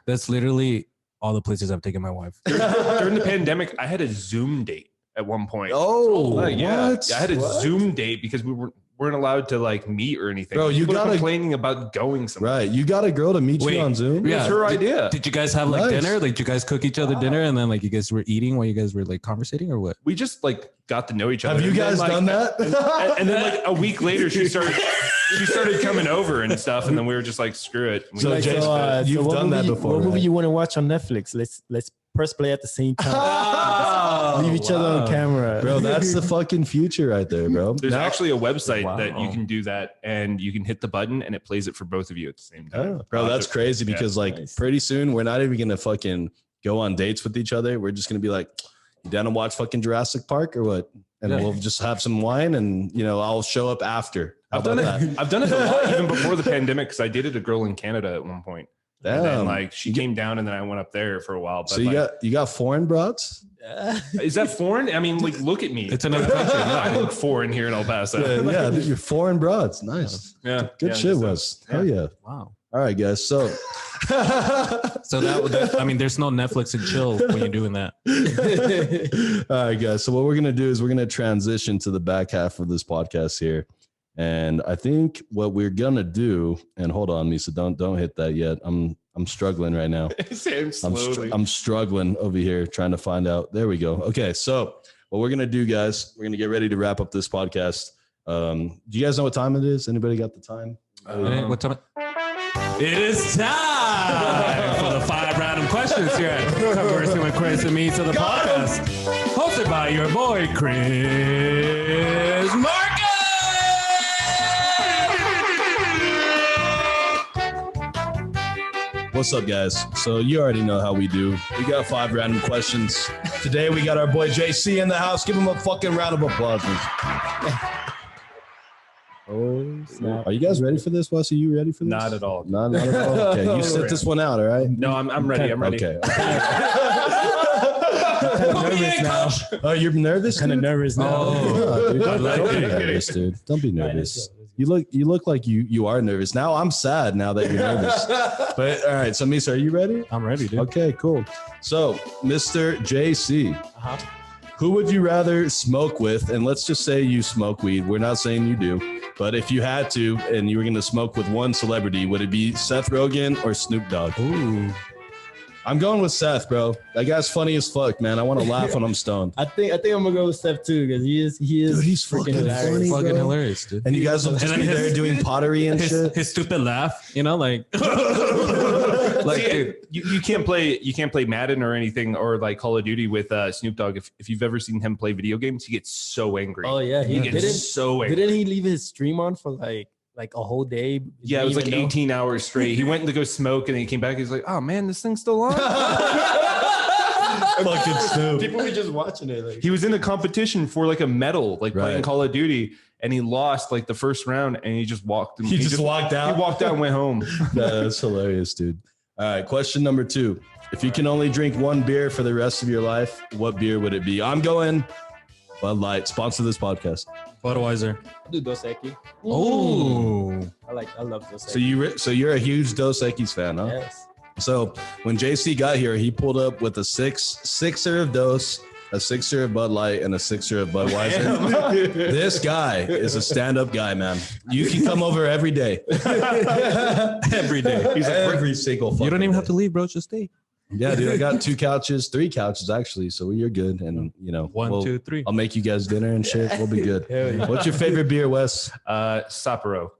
that's literally all the places I've taken my wife. during the pandemic. I had a Zoom date at one point. Oh, yeah. what? I had a Zoom date because we weren't allowed to like meet or anything. Bro, you People were gotta- complaining about going somewhere. Right. You got a girl to meet you Wait. on Zoom? It was her idea. Did you guys have like Nice. dinner? Like, did you guys cook each other dinner, and then like you guys were eating while you guys were like conversating, or what? We just like got to know each other. Have you And then, guys like, done that? And then like a week later, she started coming over and stuff, and then we were just like, screw it. We So, like, Jason, you've what done that movie- before, What movie right? you want to watch on Netflix? Let's press play at the same time. Leave each other on camera, Bro, that's the fucking future right there, bro. there's actually a website Wow. that you can do that, and you can hit the button, and it plays it for both of you at the same time. Bro, that's crazy because like Nice. pretty soon we're not even going to fucking go on dates with each other. We're just going to be like, you down to watch fucking Jurassic Park or what? And Yeah. we'll just have some wine and, you know, I'll show up after. How I've done about it. I've done it a lot even before the pandemic because I dated a girl in Canada at one point. And then Damn. like she came down and then I went up there for a while. But So you got foreign broads? is that foreign? I mean, like, look at me. It's another country. I look foreign here in El Paso. Yeah, you're foreign broads. Nice. Yeah. Good shit, Wes. Hell yeah. Wow. All right, guys. So So that I mean, there's no Netflix and chill when you're doing that. all right, guys. So what we're gonna do is we're gonna transition to the back half of this podcast here. And I think what we're gonna do, and hold on, Misa, don't hit that yet. I'm struggling right now. I'm struggling over here trying to find out. There we go. Okay, so what we're gonna do, guys, we're gonna get ready to wrap up this podcast. Do you guys know what time it is? Anybody got the time? What time? It is time for the 5 random questions here at Conversing with Chris and Me to the podcast, hosted by your boy Chris Marcus. What's up, guys? So you already know how we do. We got 5 random questions. Today we got our boy JC in the house. Give him a fucking round of applause. Oh, snap. Are you guys ready for this, Wes? Are you ready for this? Not at all. Not at all. Okay, you sit this one out, all right? No, I'm ready. I'm ready. Okay. Nervous now. Oh, you're nervous? Kind of nervous now. Oh, dude, don't like be it. nervous, dude. Don't be Right, nervous. let's go. You look like you are nervous. Now I'm sad now that you're nervous. But all right, so Misa, are you ready? I'm ready, dude. Okay, cool. So, Mr. JC, who would you rather smoke with? And let's just say you smoke weed. We're not saying you do, but if you had to and you were going to smoke with one celebrity, would it be Seth Rogen or Snoop Dogg? Ooh. I'm going with Seth, bro. That guy's funny as fuck, man. I want to laugh when I'm stoned. I think I'm gonna go with Steph too because he is Dude, he's freaking fucking hilarious. funny. Fucking bro. hilarious, dude. And you guys will just And be then there his- doing pottery and shit. His stupid laugh, you know, like, like, See, dude. you can't play Madden or anything or like Call of Duty with Snoop Dogg. If you've ever seen him play video games, he gets so angry. Oh yeah, he gets so angry. Didn't he leave his stream on for like a whole day? Yeah, it was like 18 hours straight. He went to go smoke and then he came back. He's like, oh man, this thing's still on. Fucking Snoop. People were just watching it. Like, He was in a competition for like a medal, like playing Right. Call of Duty, and he lost like the first round and he just walked. He just walked out? He walked out and went home. That's hilarious, dude. All right, question number 2. If you can only drink one beer for the rest of your life, what beer would it be? I'm going Bud Light. Sponsor this podcast. Budweiser. I do Dos Equis. Oh. I love Dos So Equis. you're a huge Dos Equis fan, huh? Yes. So when JC got here, he pulled up with a sixer of Dos, a sixer of Bud Light, and a sixer of Budweiser. This guy is a stand-up guy, man. You can come over every day. Every day. He's every single fucking You don't even have day. to leave, bro. Just stay. Yeah, dude, I got 3 couches actually, so you're good. And you know, 1, 2, 3. I'll make you guys dinner and shit. We'll be good. Hell yeah. What's your favorite beer, Wes? Sapporo.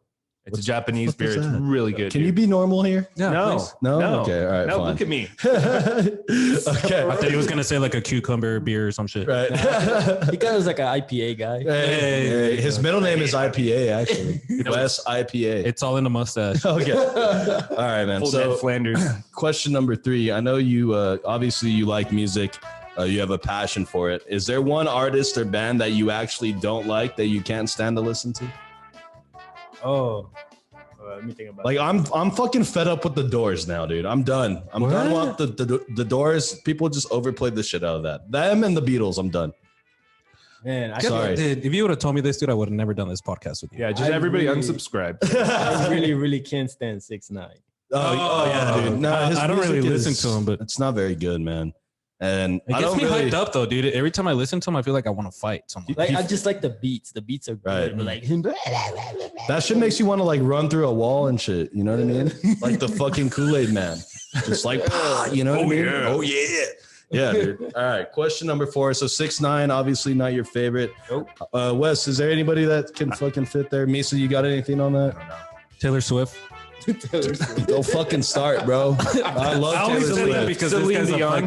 It's a Japanese fuck is beer. It's that? really good. Can you dude. be normal here? Yeah, No, please. No? no. Okay, all right, No, fine. look at me. Okay, I thought he was gonna say like a cucumber beer or some shit. right. He kind of was like an IPA guy. Hey, his middle name is IPA, actually. Wes IPA. It's all in the mustache. Okay. All right, man. Full So Ned Flanders. question number 3. I know you obviously you like music. You have a passion for it. Is there one artist or band that you actually don't like that you can't stand to listen to? Oh. Let me think about Like I'm fucking fed up with the Doors now, dude. I'm done. I'm done with the Doors. People just overplayed the shit out of that. Them and the Beatles. I'm done. Man, Sorry. Dude, if you would have told me this, dude, I would have never done this podcast with you. Yeah, just I everybody really- unsubscribe. I really can't stand 6ix9ine. Oh yeah, dude. No, I don't really listen to him, but it's not very good, man. And it I gets don't me really. hyped up though, dude. Every time I listen to him, I feel like I want to fight someone. Like I just like the beats. The beats are good. Right. But like That shit makes you want to like run through a wall and shit. You know what I mean? Like the fucking Kool-Aid man. Just like, you know what I mean? yeah. Oh yeah. Yeah, dude. All right. Question number 4. So 6ix9ine, obviously not your favorite. Nope. Wes, is there anybody that can fucking fit there? Misa, you got anything on that? Taylor Swift. Don't fucking start, bro. I love I only Taylor say that Swift. because Celine this guy's Dion. a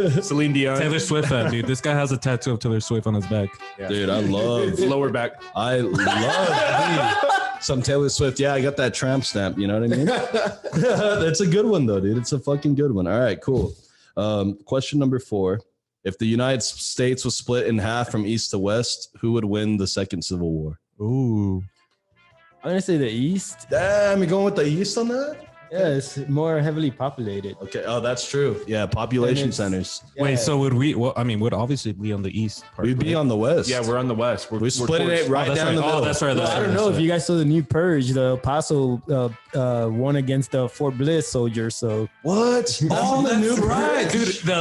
fucking Celine Dion. Taylor Swift fan, dude. This guy has a tattoo of Taylor Swift on his back. Dude, I love Lower back. some Taylor Swift. Yeah, I got that tramp stamp. You know what I mean? That's a good one, though, dude. It's a fucking good one. All right, cool. Question number 4. If the United States was split in half from east to west, who would win the second Civil War? Ooh. I'm gonna say the East. Damn, you going with the east on that? Yeah, it's more heavily populated. Okay. Oh, that's true. Yeah, population it's- centers. Wait, Yeah. so would we? Well, I mean, would obviously be on the east part. We'd be right? on the west. Yeah, we're on the west. We split it right that's down right. the middle. Oh, that's right. Well, That's I right. don't know if you guys saw the new Purge. The El Paso won against the Fort Bliss soldiers. So What? Oh, the new right, bridge. dude. The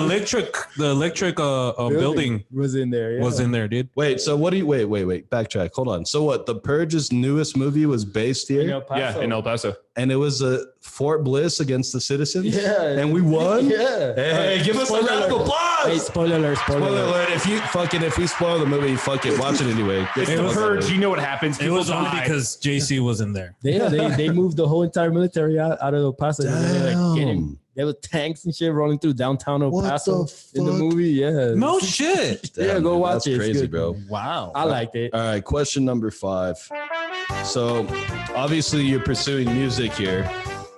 electric building was in there. Yeah. was in there, dude. Wait, so what do you wait, backtrack. Hold on. So what? The Purge's newest movie was based In here El Paso. Yeah, in El Paso. and it was a Fort Bliss against the citizens? Yeah. And we won? Yeah. Hey, give us a round of applause. Hey, spoiler alert! Spoiler Spoiler alert! alert. If we spoil the movie, fuck it. Watch it anyway. It's the purge. You know what happens. It People was only die. because JC was in there. They moved the whole entire military out of El Paso. And they were, like, Damn. there were tanks and shit rolling through downtown El What Paso the in the fuck? movie. Yeah. No shit. Yeah, Damn, go man, watch that's it. It's crazy, good. bro. Wow. I liked it. All right, question number 5. So obviously you're pursuing music here,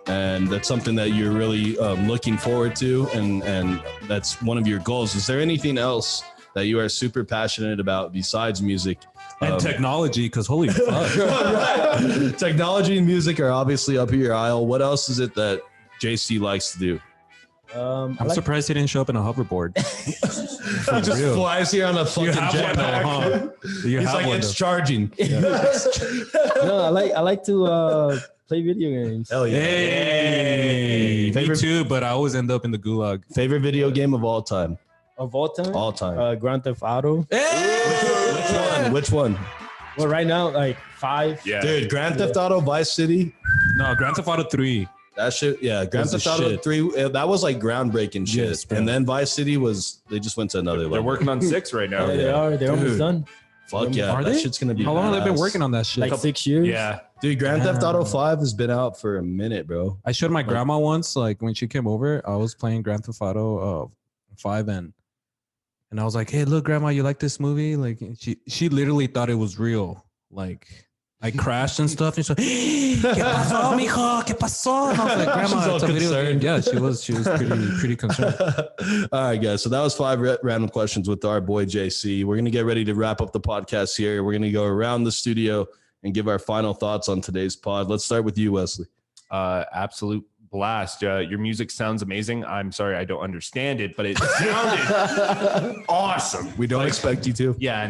and that's something that you're really looking forward to, and that's one of your goals. Is there anything else that you are super passionate about besides music? And technology, because holy fuck. Technology and music are obviously up your aisle. What else is it that JC likes to do? I I'm like- surprised he didn't show up in a hoverboard. He just flies here on a fucking You have one though, jetpack. huh? You He's have like, one it's though. charging. No, I like to play video games. Hell yeah. Hey, me Favorite- too, but I always end up in the gulag. Favorite video game of all time? Of all time, All time. Grand Theft Auto. Which one? Well, right now, like 5. Yeah. Dude, Grand Theft Auto Vice City. No, Grand Theft Auto 3. That shit, yeah. Grand was the Theft Auto shit. 3, that was like groundbreaking shit. Yes, bro. And then Vice City they just went to another They're level. working on 6 right now. Yeah, they are. They're almost Dude. done. Fuck yeah. Are that they? shit's going to be How long have they been badass. working on that shit? Like 6 years. Yeah. Dude, Grand Theft Auto Damn. 5 has been out for a minute, bro. I showed my grandma once, like when she came over, I was playing Grand Theft Auto 5 and I was like, "Hey, look, grandma, you like this movie?" Like she literally thought it was real. Like I crashed and stuff, and she's like, "¿Qué pasó, mijo? ¿Qué pasó?" And I was like, She's "Grandma, all it's a video game." concerned. Yeah, she was pretty concerned. All right, guys. So that was 5 random questions with our boy JC. We're going to get ready to wrap up the podcast here. We're going to go around the studio and give our final thoughts on today's pod. Let's start with you, Wesley. Absolute blast. Your music sounds amazing. I'm sorry I don't understand it, but it sounded awesome. We don't expect you to. Yeah, I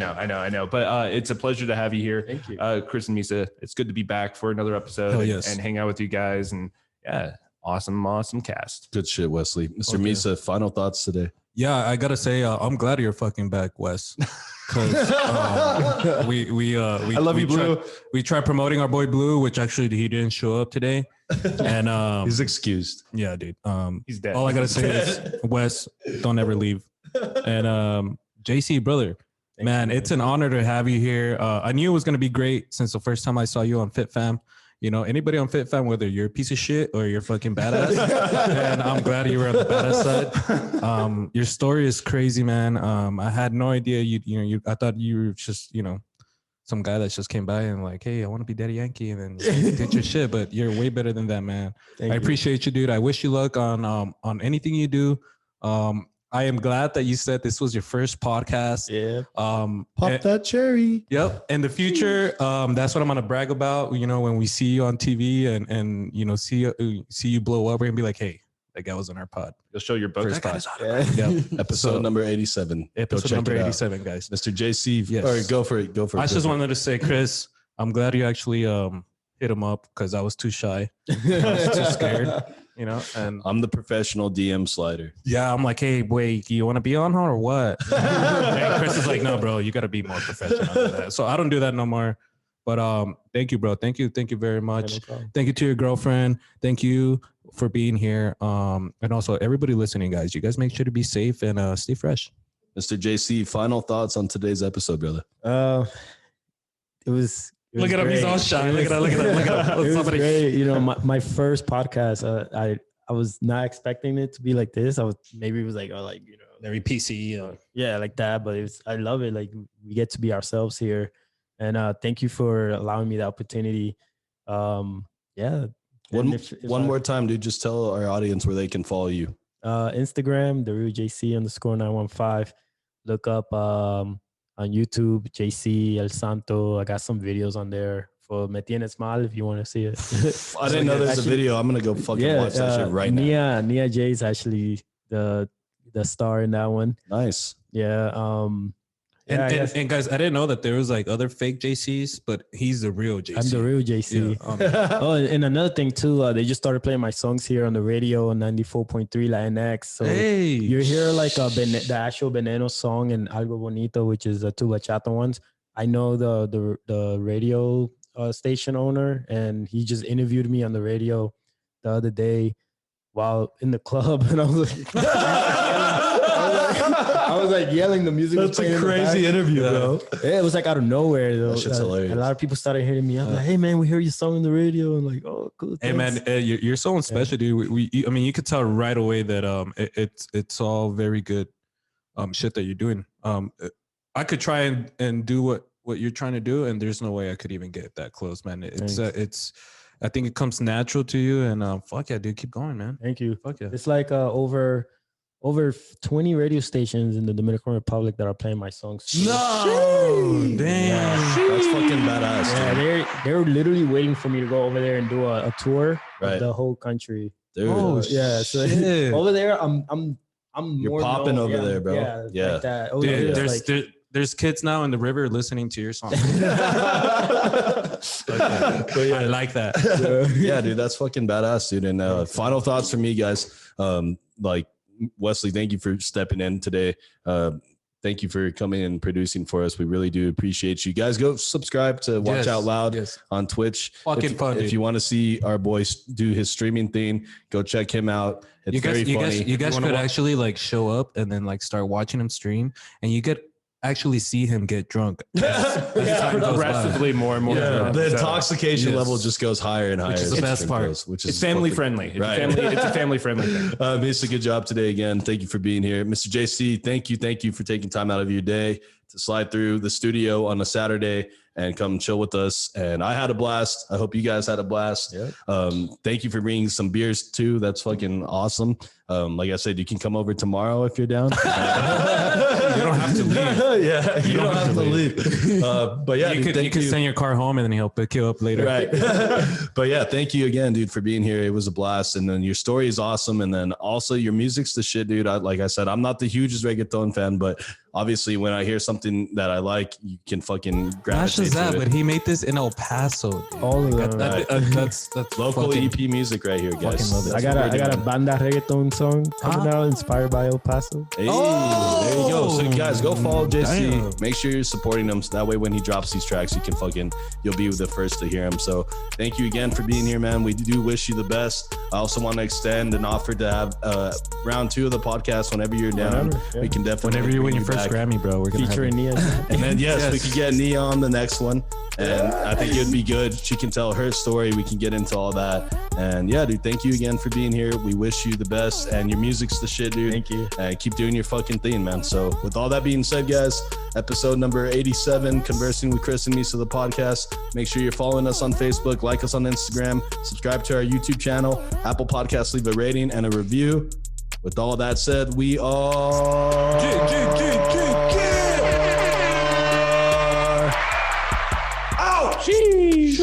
know. But it's a pleasure to have you here. Thank you. Chris and Misa. It's good to be back for another episode Hell and- yes. and hang out with you guys. And yeah, awesome cast. Good shit, Wesley. Mr. Okay. Misa, final thoughts today. Yeah, I gotta say, I'm glad you're fucking back, Wes. Because we I love we you, Blue. We tried promoting our boy Blue, which actually he didn't show up today. And He's excused. yeah, dude. He's dead. All I gotta say is, Wes, don't ever leave. And JC, brother, man, it's an honor to have you here. I knew it was gonna be great since the first time I saw you on FitFam. You know, anybody on FitFam, whether you're a piece of shit or you're fucking badass, and I'm glad you were on the badass side. Your story is crazy, man. I had no idea I thought you were just, some guy that just came by and like, hey, I want to be Daddy Yankee, and then you did your shit. But you're way better than that, man. Thank I you. appreciate you, dude. I wish you luck on anything you do. I am glad that you said this was your first podcast. Yeah. Pop that cherry. Yep. In the future, that's what I'm gonna brag about. You know, when we see you on TV and see you blow up, we're gonna be like, hey, that guy was on our pod. You'll show your book. First That pod. guy's on it. Yeah. Episode So- number 87. Go Episode check number it out. 87, guys. Mr. JC. Yes. All right, go for it. I just wanted to say, Chris, I'm glad you actually hit him up because I was too shy. I was too scared, and I'm the professional DM slider. yeah, I'm like, hey, wait, do you want to be on her or what? And Chris is like, no, bro, you got to be more professional than that. So I don't do that no more. But thank you, bro. Thank you very much. No problem. Thank you to your girlfriend. Thank you for being here. And also everybody listening, guys. You guys make sure to be safe and stay fresh. Mr. JC, final thoughts on today's episode, brother. It was. Look at him, he's all shy. Look at that. Look at that. Look at that. It was Somebody- great. My first podcast. I was not expecting it to be like this. It was like Very PC. yeah, like that. But I love it. Like we get to be ourselves here, and thank you for allowing me the opportunity. Yeah. One And if I- more time, dude. Just tell our audience where they can follow you. Instagram, the real JC _915. Look up on YouTube, JC El Santo. I got some videos on there for Me Tienes Mal if you want to see it. I didn't know there's a video. I'm gonna go fucking watch that shit right now. Nia J is actually the star in that one. Nice. Yeah. And guys, I didn't know that there was like other fake JCs, but he's the real JC. I'm the real JC. Yeah, Oh, and another thing too, they just started playing my songs here on the radio on 94.3 Latinx. So you hear like the actual Veneno song and Algo Bonito, which is the two bachata ones. I know the radio station owner, and he just interviewed me on the radio the other day while in the club, and I was like, I was like yelling. The music. That's a crazy interview, bro. Yeah, it was like out of nowhere though. That shit's hilarious. A lot of people started hitting me up like, "Hey man, we heard your song on the radio," and like, "Oh, cool." Hey man, you're so special, dude. I mean, you could tell right away that it's all very good shit that you're doing. I could try and do what you're trying to do, and there's no way I could even get that close, man. It's I think it comes natural to you, and fuck yeah, dude, keep going, man. Thank you. Fuck yeah. It's like over 20 radio stations in the Dominican Republic that are playing my songs. No, damn, yeah. That's fucking badass. Yeah, they're literally waiting for me to go over there and do a tour of the whole country. Dude. Oh yeah, so over there, I'm You're more popping known. over there, bro. Yeah. Like that. Dude, there's kids now in the river listening to your song. I like that. Yeah, dude, that's fucking badass, dude. And final thoughts from me, guys. Like Wesley, thank you for stepping in today. Thank you for coming and producing for us. We really do appreciate you guys. Go subscribe to Watch Out Loud on Twitch. Fucking fun. If you want to see our boy do his streaming thing, go check him out. It's very funny. You guys could actually like show up and then like start watching him stream, and you could actually see him get drunk. Progressively more and more. Yeah, the intoxication level just goes higher and higher. Which is the best part. It's family friendly. It's a family friendly thing. Mr. Good job today again. Thank you for being here. Mr. JC, thank you for taking time out of your day to slide through the studio on a Saturday and come chill with us. And I had a blast. I hope you guys had a blast. Yep. Thank you for bringing some beers too. That's fucking awesome. Like I said, you can come over tomorrow if you're down. You don't have to leave. Yeah, you don't have to leave. But yeah, you could send your car home and then he'll pick you up later. Right. But yeah, thank you again, dude, for being here. It was a blast. And then your story is awesome. And then also your music's the shit, dude. Like I said, I'm not the hugest reggaeton fan, but obviously when I hear something that I like, you can fucking gravitate to it. But he made this in El Paso. Dude. All of them. That's local EP music right here, guys. Love it. I got a banda reggaeton song coming out inspired by El Paso. Hey, there you go. So guys, go follow JC. Damn. Make sure you're supporting him. So that way when he drops these tracks, you'll be the first to hear him. So thank you again for being here, man. We do wish you the best. I also want to extend an offer to have round 2 of the podcast whenever you're down. We can definitely whenever you win your first Grammy, bro. We're gonna featuring Nia. And then we could get Nia on the next one. And I think it'd be good. She can tell her story. We can get into all that. And yeah, dude, thank you again for being here. We wish you the best. And your music's the shit, dude. Thank you. And keep doing your fucking thing, man. So with all that being said, guys, episode number 87, Conversing with Chris and Misa, the podcast. Make sure you're following us on Facebook, like us on Instagram, subscribe to our YouTube channel, Apple Podcasts, leave a rating and a review. With all that said, we are out. Sheesh.